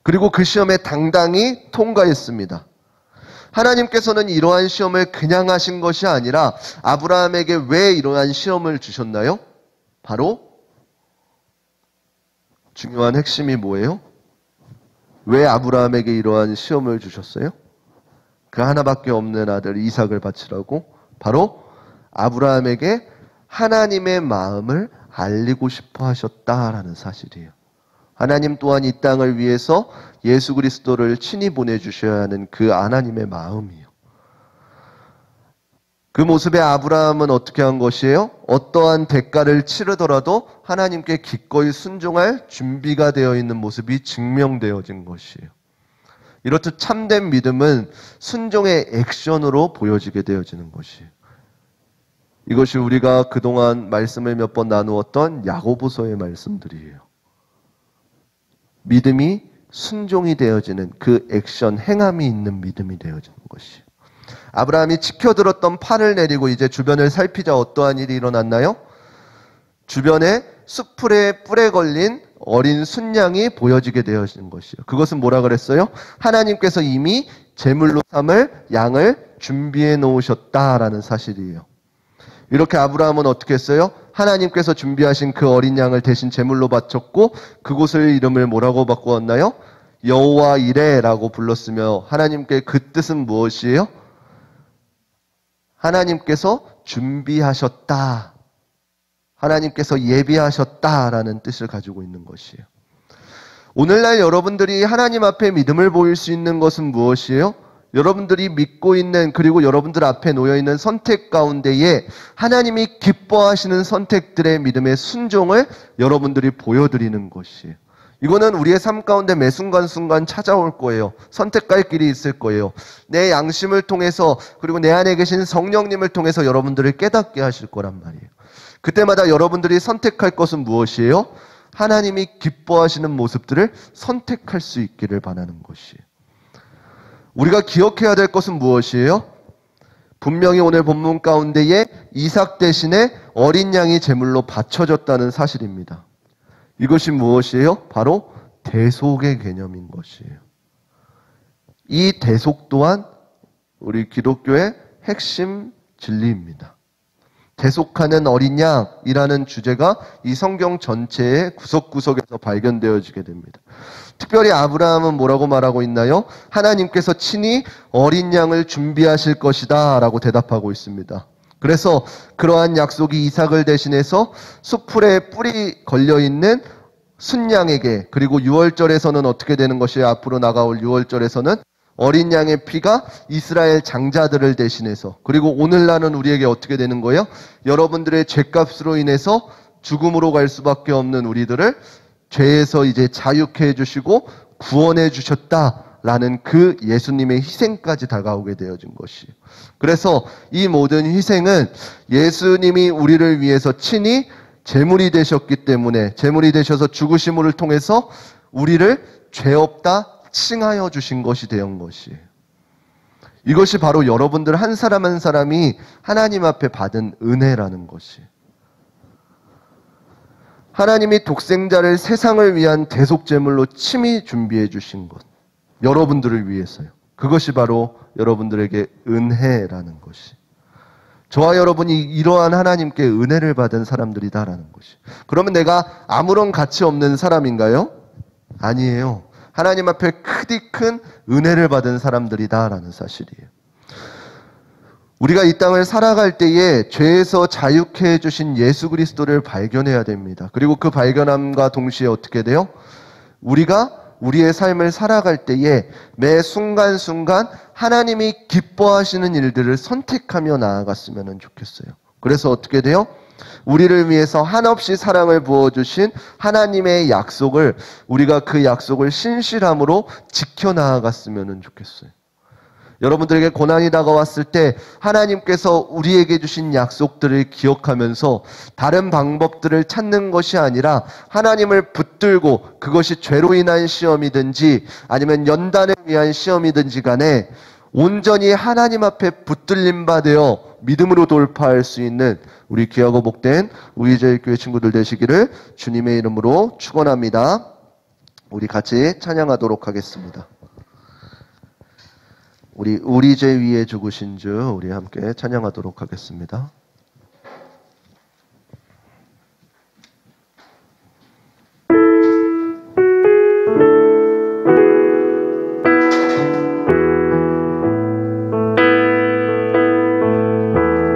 그리고 그 시험에 당당히 통과했습니다. 하나님께서는 이러한 시험을 그냥 하신 것이 아니라 아브라함에게 왜 이러한 시험을 주셨나요? 바로 중요한 핵심이 뭐예요? 왜 아브라함에게 이러한 시험을 주셨어요? 그 하나밖에 없는 아들 이삭을 바치라고? 바로 아브라함에게 하나님의 마음을 알리고 싶어 하셨다라는 사실이에요. 하나님 또한 이 땅을 위해서 예수 그리스도를 친히 보내주셔야 하는 그 하나님의 마음이에요. 그 모습에 아브라함은 어떻게 한 것이에요? 어떠한 대가를 치르더라도 하나님께 기꺼이 순종할 준비가 되어 있는 모습이 증명되어진 것이에요. 이렇듯 참된 믿음은 순종의 액션으로 보여지게 되어지는 것이에요. 이것이 우리가 그동안 말씀을 몇 번 나누었던 야고보서의 말씀들이에요. 믿음이 순종이 되어지는 그 액션, 행함이 있는 믿음이 되어지는 것이에요. 아브라함이 지켜들었던 팔을 내리고 이제 주변을 살피자 어떠한 일이 일어났나요? 주변에 숯불에 뿔에 걸린 어린 순양이 보여지게 되어지는 것이요. 그것은 뭐라 그랬어요? 하나님께서 이미 제물로 삼을 양을 준비해 놓으셨다라는 사실이에요. 이렇게 아브라함은 어떻게 했어요? 하나님께서 준비하신 그 어린 양을 대신 제물로 바쳤고 그곳을 이름을 뭐라고 바꾸었나요? 여호와 이레라고 불렀으며 하나님께 그 뜻은 무엇이에요? 하나님께서 준비하셨다. 하나님께서 예비하셨다라는 뜻을 가지고 있는 것이에요. 오늘날 여러분들이 하나님 앞에 믿음을 보일 수 있는 것은 무엇이에요? 여러분들이 믿고 있는 그리고 여러분들 앞에 놓여있는 선택 가운데에 하나님이 기뻐하시는 선택들의 믿음의 순종을 여러분들이 보여드리는 것이에요. 이거는 우리의 삶 가운데 매 순간순간 찾아올 거예요. 선택할 길이 있을 거예요. 내 양심을 통해서 그리고 내 안에 계신 성령님을 통해서 여러분들을 깨닫게 하실 거란 말이에요. 그때마다 여러분들이 선택할 것은 무엇이에요? 하나님이 기뻐하시는 모습들을 선택할 수 있기를 바라는 것이에요. 우리가 기억해야 될 것은 무엇이에요? 분명히 오늘 본문 가운데에 이삭 대신에 어린 양이 제물로 바쳐졌다는 사실입니다. 이것이 무엇이에요? 바로 대속의 개념인 것이에요. 이 대속 또한 우리 기독교의 핵심 진리입니다. 대속하는 어린 양이라는 주제가 이 성경 전체의 구석구석에서 발견되어지게 됩니다. 특별히 아브라함은 뭐라고 말하고 있나요? 하나님께서 친히 어린 양을 준비하실 것이다 라고 대답하고 있습니다. 그래서 그러한 약속이 이삭을 대신해서 숯불에 뿔이 걸려있는 순양에게, 그리고 6월절에서는 어떻게 되는 것이에요? 앞으로 나가올 6월절에서는 어린 양의 피가 이스라엘 장자들을 대신해서, 그리고 오늘날은 우리에게 어떻게 되는 거예요? 여러분들의 죄값으로 인해서 죽음으로 갈 수밖에 없는 우리들을 죄에서 이제 자유케 해주시고 구원해 주셨다라는 그 예수님의 희생까지 다가오게 되어진 것이에요. 그래서 이 모든 희생은 예수님이 우리를 위해서 친히 제물이 되셨기 때문에, 제물이 되셔서 죽으심을 통해서 우리를 죄 없다 칭하여 주신 것이 되는 것이에요. 이것이 바로 여러분들 한 사람 한 사람이 하나님 앞에 받은 은혜라는 것이에요. 하나님이 독생자를 세상을 위한 대속제물로 친히 준비해 주신 것, 여러분들을 위해서요. 그것이 바로 여러분들에게 은혜라는 것이. 저와 여러분이 이러한 하나님께 은혜를 받은 사람들이다라는 것이. 그러면 내가 아무런 가치 없는 사람인가요? 아니에요. 하나님 앞에 크디 큰 은혜를 받은 사람들이다라는 사실이에요. 우리가 이 땅을 살아갈 때에 죄에서 자유케 해주신 예수 그리스도를 발견해야 됩니다. 그리고 그 발견함과 동시에 어떻게 돼요? 우리가 우리의 삶을 살아갈 때에 매 순간순간 하나님이 기뻐하시는 일들을 선택하며 나아갔으면 좋겠어요. 그래서 어떻게 돼요? 우리를 위해서 한없이 사랑을 부어주신 하나님의 약속을, 우리가 그 약속을 신실함으로 지켜나아갔으면 좋겠어요. 여러분들에게 고난이 다가왔을 때 하나님께서 우리에게 주신 약속들을 기억하면서 다른 방법들을 찾는 것이 아니라 하나님을 붙들고, 그것이 죄로 인한 시험이든지 아니면 연단을 위한 시험이든지 간에 온전히 하나님 앞에 붙들림 받아 믿음으로 돌파할 수 있는 우리 귀하고 복된 우리제일교회 친구들 되시기를 주님의 이름으로 축원합니다. 우리 같이 찬양하도록 하겠습니다. 우리 죄 위에 죽으신 주, 우리 함께 찬양하도록 하겠습니다.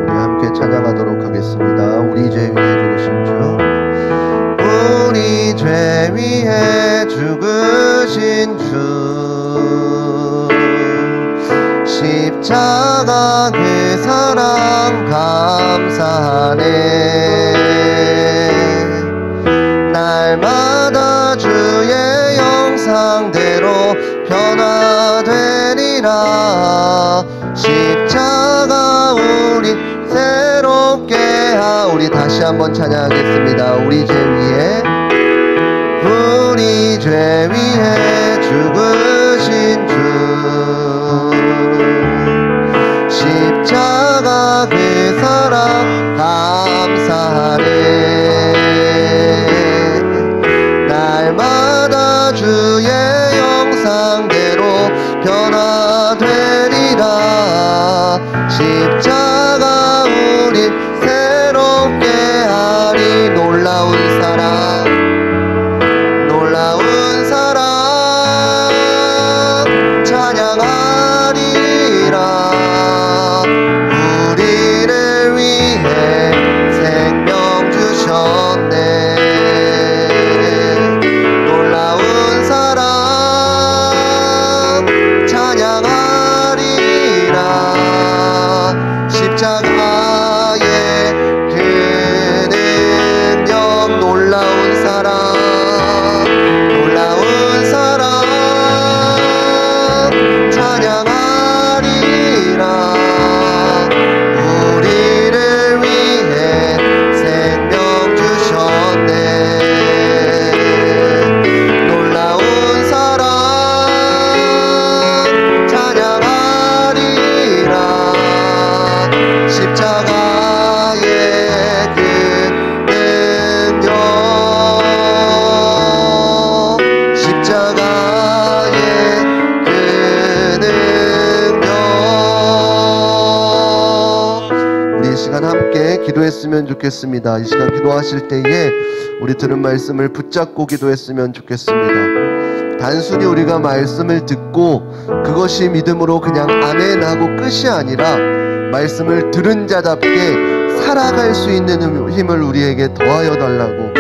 우리 함께 찬양하도록 하겠습니다. 우리 죄 위에 죽으신 주, 우리 죄 위에 죽으신 주, 십자가 그 사랑 감사하네. 날마다 주의 형상대로 변화되리라. 십자가 우리 새롭게 우리 다시 한번 찬양하겠습니다. 우리 죄 위에, 우리 죄 위에 죽으신 주 십자가 그 사랑 감사하네. 날마다 주의 형상대로 변화되리라. 십자가 우리 새롭게 하리. 놀라운 사랑 놀라운 사랑 찬양하리라. 우리를 위해 생명 주셨네. 놀라운 사랑 찬양하리라. 십자가의 그 능력 놀라운 사랑 놀라운 사랑 찬양하리라. 우리를 위해 생명 주셨네. 놀라운 사랑 찬양하리라. 십자가의 그 능력 십자가의 그 능력. 우리 이 시간 함께 기도했으면 좋겠습니다. 이 시간 기도하실 때에 우리 들은 말씀을 붙잡고 기도했으면 좋겠습니다. 단순히 우리가 말씀을 듣고 그것이 믿음으로 그냥 아멘 하고 끝이 아니라 말씀을 들은 자답게 살아갈 수 있는 힘을 우리에게 더하여 달라고.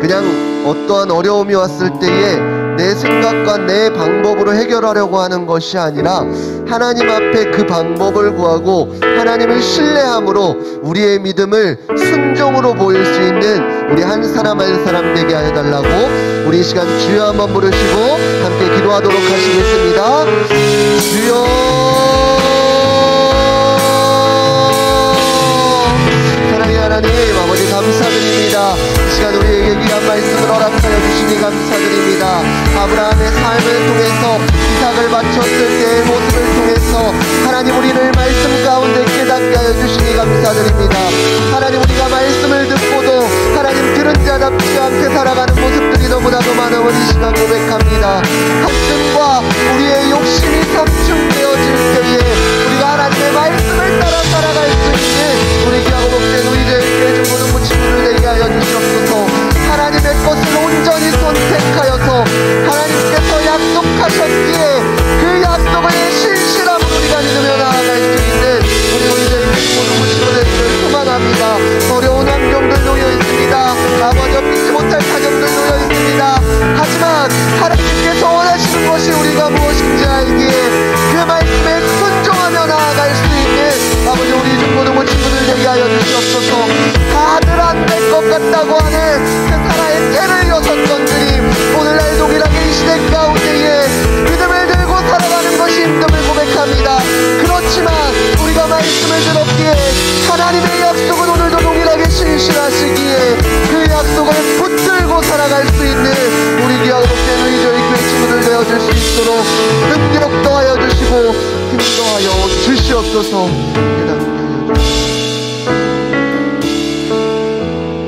그냥 어떠한 어려움이 왔을 때에 내 생각과 내 방법으로 해결하려고 하는 것이 아니라 하나님 앞에 그 방법을 구하고 하나님을 신뢰함으로 우리의 믿음을 순종으로 보일 수 있는 우리 한 사람 한 사람 되게 하여 달라고. 우리 이 시간 주여 한번 부르시고 함께 기도하도록 하시겠습니다. 주여 사랑의 하나님 아버지 감사드립니다. 이 시간 우리에게 귀한 말씀을 허락하여 주시니 감사드립니다. 아브라함의 삶을 통해서 이삭을 바쳤을 때의 모습을 통해서 하나님 우리를 말씀 가운데 깨닫게 하여 주시니 감사드립니다. 하나님 우리가 말씀을 듣고도 하나님 들은 자답지 않게 살아가는 모습들이 너무나도 많음을 이 시간 고백합니다. 학습과 우리의 욕심이 상충되어질 때에 우리가 하나님의 말씀을 따라 살아갈 수 있는 우리 귀하고 복된 우리 저희의 중고등부 친구들 되게 하여 주시옵소서. 하나님의 것을 온전히 선택하여서 하나님께서 약속하셨기에 그 약속을 신실함으로 우리가 믿으며 나아갈 수 있는 우리 저희의 중고등부 친구들을 소망합니다. 어려운 환경들 놓여 있습니다. 아버지 믿지 못할 가정들 놓여 있습니다. 하지만 하나님께서 원하시는 것이 우리가 무엇인지 알기에 그 말씀에 순종하며 나아갈 수 있는 아버지 우리 중고등부 친구들 되게 하여 주시옵소서. 다들 안 될 것 같다고 하는 그 사나의 깨를 여섰던들이 오늘날 동일하게 이 시대 가운데에 믿음을 들고 살아가는 것이 힘듦을 고백합니다. 그렇지만 우리가 말씀을 들었기에 하나님의 약속은 오늘도 동일하게 신실하시기에 그 약속을 붙들고 살아갈 수 있는 우리 귀하고 복된 우리 저희 교회 친구들 되어줄 수 있도록 능력 더하여 주시고 힘 더하여 주시옵소서. 깨닫게 하여 주시옵소서.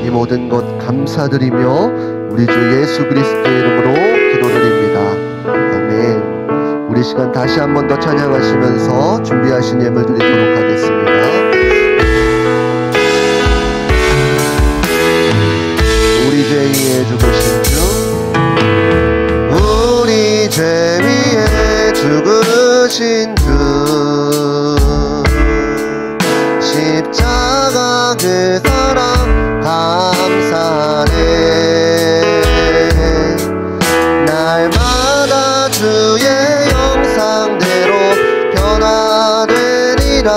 이 모든 것 감사드리며 우리 주 예수 그리스도의 이름으로 기도드립니다. 아멘. 우리 시간 다시 한 번 더 찬양하시면서 준비하신 예물 드리도록 하겠습니다. 우리 죄 위에 죽으신 주 우리 죄 위에 죽으신 주 십자가 그 사랑 감사하네. 날마다 주의 형상대로 변화되리라.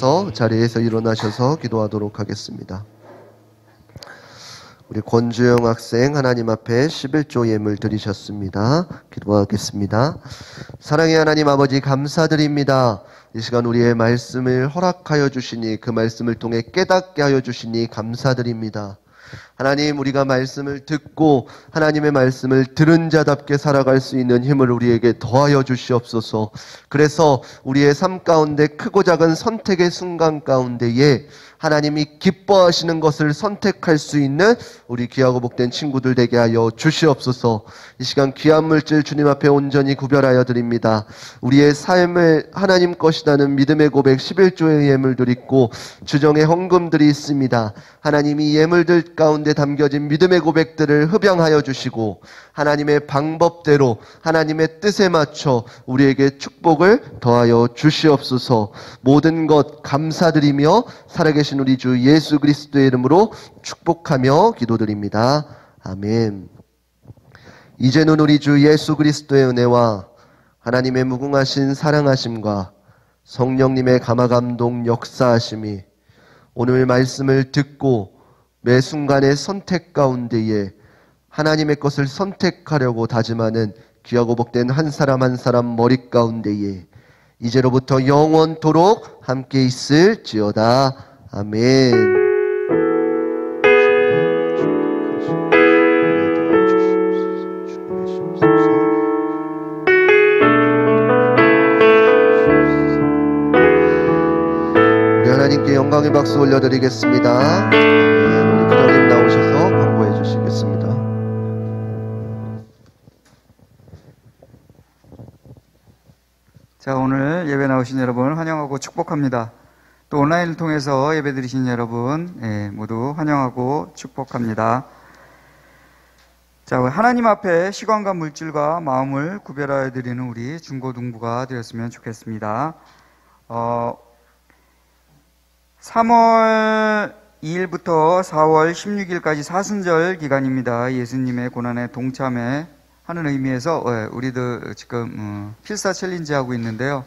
주셔서 자리에서 일어나셔서 기도하도록 하겠습니다. 우리 권주영 학생 하나님 앞에 11조 예물 드리셨습니다. 기도하겠습니다. 사랑의 하나님 아버지 감사드립니다. 이 시간 우리의 말씀을 허락하여 주시니 그 말씀을 통해 깨닫게 하여 주시니 감사드립니다. 하나님, 우리가 말씀을 듣고 하나님의 말씀을 들은 자답게 살아갈 수 있는 힘을 우리에게 더하여 주시옵소서. 그래서 우리의 삶 가운데 크고 작은 선택의 순간 가운데에 하나님이 기뻐하시는 것을 선택할 수 있는 우리 귀하고 복된 친구들 되게 하여 주시옵소서. 이 시간 귀한 물질 주님 앞에 온전히 구별하여 드립니다. 우리의 삶을 하나님 것이라는 믿음의 고백 11조의 예물들 있고 주정의 헌금들이 있습니다. 하나님이 예물들 가운데 담겨진 믿음의 고백들을 흡양하여 주시고 하나님의 방법대로 하나님의 뜻에 맞춰 우리에게 축복을 더하여 주시옵소서. 모든 것 감사드리며 살아계신 우리 주 예수 그리스도의 이름으로 축복하며 기도드립니다. 아멘. 이제는 우리 주 예수 그리스도의 은혜와 하나님의 무궁하신 사랑하심과 성령님의 감화감동 역사하심이 오늘 말씀을 듣고 매 순간의 선택 가운데에 하나님의 것을 선택하려고 다짐하는 귀하고 복된 한 사람 한 사람 머리 가운데에 이제로부터 영원토록 함께 있을지어다. 아멘. 우리 하나님께 영광의 박수 올려드리겠습니다. 우리 부장님 나오셔서 광고해 주시겠습니다. 자, 오늘 예배 나오신 여러분 환영하고 축복합니다. 또 온라인을 통해서 예배 드리신 여러분 모두 환영하고 축복합니다. 자, 하나님 앞에 시간과 물질과 마음을 구별하여 드리는 우리 중고등부가 되었으면 좋겠습니다. 3월 2일부터 4월 16일까지 사순절 기간입니다. 예수님의 고난에 동참해 하는 의미에서 우리들 지금 필사 챌린지 하고 있는데요.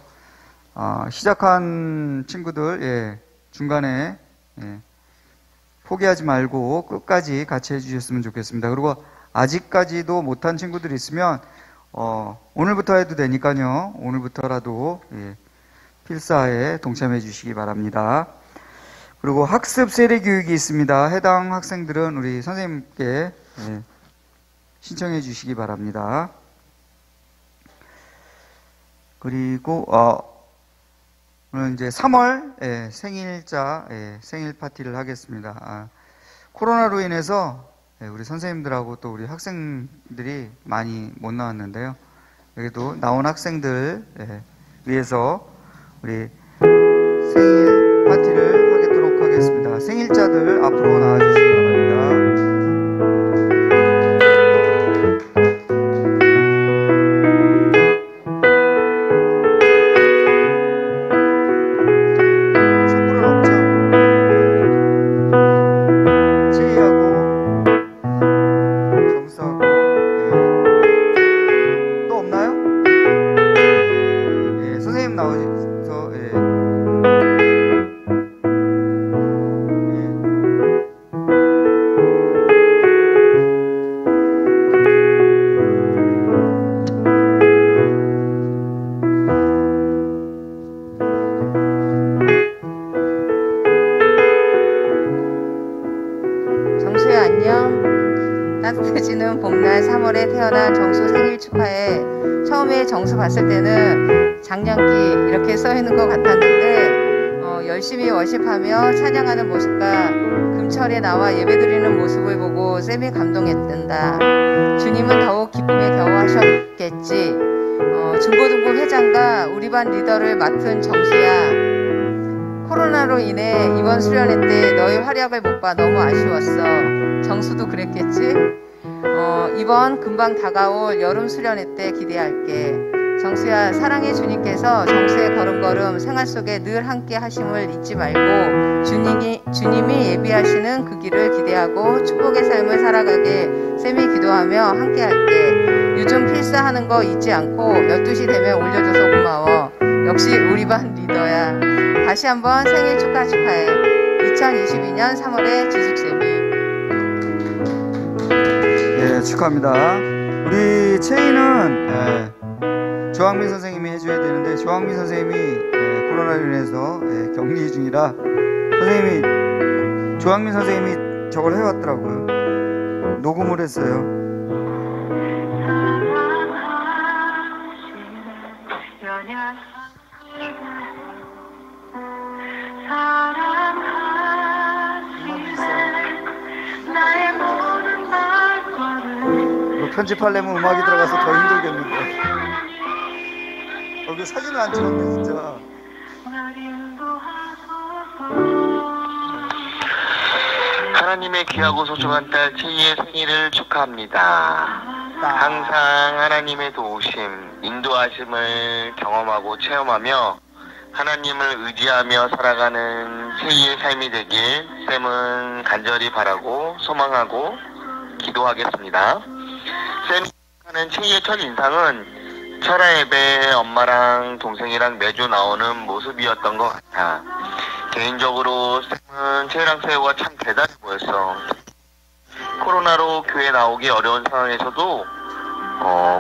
시작한 친구들 중간에 포기하지 말고 끝까지 같이 해주셨으면 좋겠습니다. 그리고 아직까지도 못한 친구들이 있으면 오늘부터 해도 되니까요. 오늘부터라도 필사에 동참해 주시기 바랍니다. 그리고 학습 세례 교육이 있습니다. 해당 학생들은 우리 선생님께 신청해 주시기 바랍니다. 그리고 오늘 이제 3월 생일자 생일 파티를 하겠습니다. 코로나로 인해서 우리 선생님들하고 또 우리 학생들이 많이 못 나왔는데요. 여기도 나온 학생들 위해서 우리 생일 파티를 하도록 하겠습니다. 생일자들 앞으로 나와주시기 바랍니다. 따뜻해지는 봄날 3월에 태어난 정수 생일 축하해. 처음에 정수 봤을 때는 장년기 이렇게 써있는 것 같았는데 열심히 워십하며 찬양하는 모습과 금철에 나와 예배드리는 모습을 보고 쌤이 감동했단다. 주님은 더욱 기쁨에 겨워하셨겠지. 중고등부 회장과 우리 반 리더를 맡은 정수야. 코로나로 인해 이번 수련회 때 너의 활약을 못 봐 너무 아쉬웠어. 정수도 그랬겠지? 이번 금방 다가올 여름 수련회 때 기대할게. 정수야, 사랑의 주님께서 정수의 걸음걸음 생활 속에 늘 함께 하심을 잊지 말고 주님이 예비하시는 그 길을 기대하고 축복의 삶을 살아가게 쌤이 기도하며 함께 할게. 요즘 필사하는 거 잊지 않고 12시 되면 올려줘서 고마워. 역시 우리 반 리더야. 다시 한번 생일 축하해. 2022년 3월의 지숙쌤이. 예, 축하합니다. 우리 채희는 조항민 선생님이 해줘야 되는데 조항민 선생님이 코로나로 인해서 격리 중이라 선생님이 조항민 선생님이 저걸 해왔더라고요. 녹음을 했어요. 이거 편집하려면 음악이 들어가서 더 힘들겠는데. 그 사진을 안 찍었네 진짜. 하나님의 귀하고 소중한 딸 채희의 생일을 축하합니다. 항상 하나님의 도우심, 인도하심을 경험하고 체험하며 하나님을 의지하며 살아가는 채희의 삶이 되길 쌤은 간절히 바라고 소망하고 기도하겠습니다. 쌤이 하는 채희의 첫 인상은 철야 예배에 엄마랑 동생이랑 매주 나오는 모습이었던 것 같아. 개인적으로 쌤은 채희랑 세호가 참 대단해 보였어. 코로나로 교회 나오기 어려운 상황에서도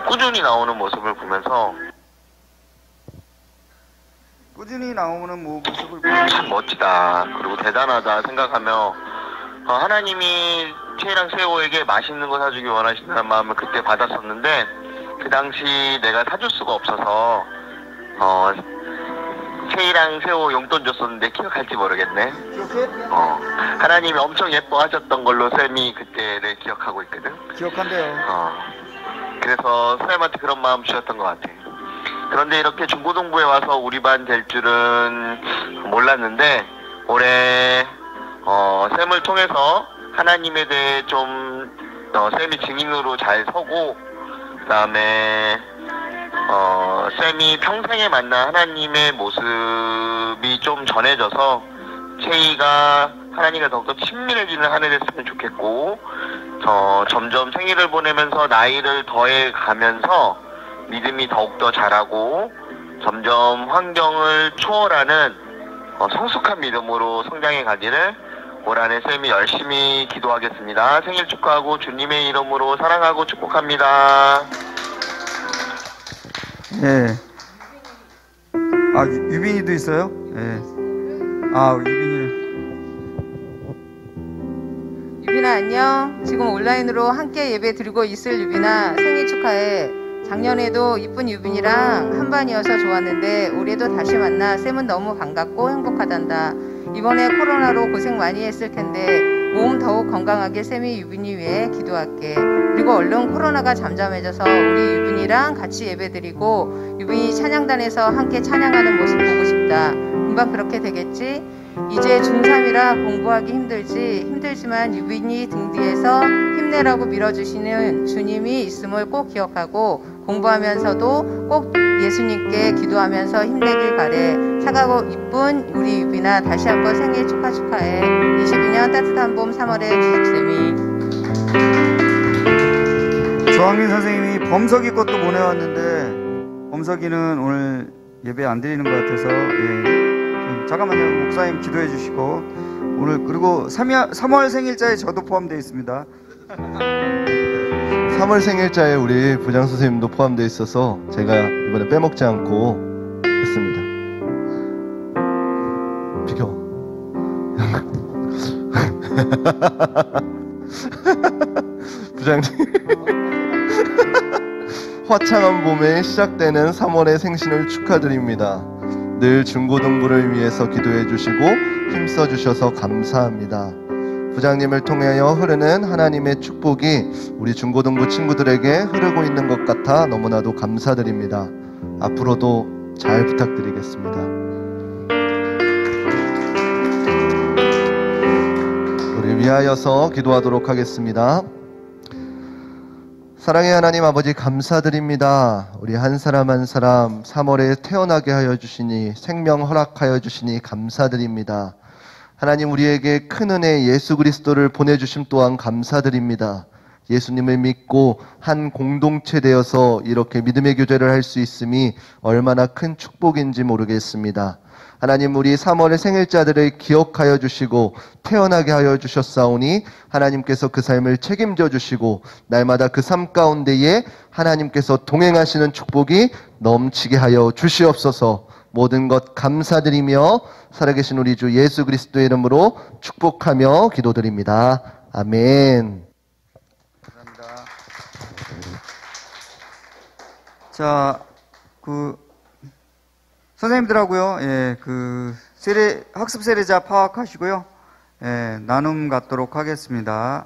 꾸준히 나오는 모습을 보면서 모습을 보면 참 멋지다, 그리고 대단하다 생각하며 하나님이 채희랑 세호에게 맛있는 거 사주기 원하신다는 마음을 그때 받았었는데 그 당시 내가 사줄 수가 없어서 채희랑 세호 용돈 줬었는데 기억할지 모르겠네. 기억해? 하나님이 엄청 예뻐하셨던 걸로 쌤이 그때를 기억하고 있거든. 기억한대요. 그래서 쌤한테 그런 마음 주셨던 것 같아. 그런데 이렇게 중고등부에 와서 우리 반 될 줄은 몰랐는데 올해 쌤을 통해서 하나님에 대해 좀 쌤이 증인으로 잘 서고 그 다음에 쌤이 평생에 만난 하나님의 모습이 좀 전해져서 채희가 하나님과 더욱더 친밀해지는 한 해 됐으면 좋겠고 점점 생일을 보내면서 나이를 더해 가면서 믿음이 더욱더 자라고 점점 환경을 초월하는 성숙한 믿음으로 성장해 가기를 올 한해 쌤이 열심히 기도하겠습니다. 생일 축하하고 주님의 이름으로 사랑하고 축복합니다. 예. 유빈이도 있어요? 예. 유빈아 안녕. 지금 온라인으로 함께 예배 드리고 있을 유빈아 생일 축하해. 작년에도 이쁜 유빈이랑 한 반이어서 좋았는데 올해도 다시 만나 쌤은 너무 반갑고 행복하단다. 이번에 코로나로 고생 많이 했을 텐데 몸 더욱 건강하게 쌤이 유빈이 위해 기도할게. 그리고 얼른 코로나가 잠잠해져서 우리 유빈이랑 같이 예배드리고 유빈이 찬양단에서 함께 찬양하는 모습 보고 싶다. 금방 그렇게 되겠지? 이제 중3이라 공부하기 힘들지만 유빈이 등 뒤에서 힘내라고 밀어주시는 주님이 있음을 꼭 기억하고 공부하면서도 꼭 예수님께 기도하면서 힘내길 바래. 착하고 이쁜 우리 유빈아 다시 한번 생일 축하해. 22년 따뜻한 봄 3월의 지숙쌤이. 조항민 선생님이 범석이 것도 보내왔는데 범석이는 오늘 예배 안 드리는 것 같아서 잠깐만요. 목사님 기도해 주시고 오늘 그리고 3월 생일자에 저도 포함되어 있습니다. 3월 생일자에 우리 부장 선생님도 포함되어 있어서 제가 이번에 빼먹지 않고 했습니다. 비켜. 부장님. 화창한 봄에 시작되는 3월의 생신을 축하드립니다. 늘 중고등부를 위해서 기도해 주시고 힘써 주셔서 감사합니다. 부장님을 통하여 흐르는 하나님의 축복이 우리 중고등부 친구들에게 흐르고 있는 것 같아 너무나도 감사드립니다. 앞으로도 잘 부탁드리겠습니다. 우리 위하여서 기도하도록 하겠습니다. 사랑의 하나님 아버지 감사드립니다. 우리 한 사람 한 사람 3월에 태어나게 하여 주시니 생명 허락하여 주시니 감사드립니다. 하나님 우리에게 큰 은혜 예수 그리스도를 보내주심 또한 감사드립니다. 예수님을 믿고 한 공동체 되어서 이렇게 믿음의 교제를 할 수 있음이 얼마나 큰 축복인지 모르겠습니다. 하나님, 우리 3월의 생일자들을 기억하여 주시고 태어나게 하여 주셨사오니 하나님께서 그 삶을 책임져 주시고 날마다 그 삶 가운데에 하나님께서 동행하시는 축복이 넘치게 하여 주시옵소서. 모든 것 감사드리며 살아계신 우리 주 예수 그리스도의 이름으로 축복하며 기도드립니다. 아멘. 감사합니다. 자, 선생님들하고요, 학습 세례자 파악하시고요, 나눔 갖도록 하겠습니다.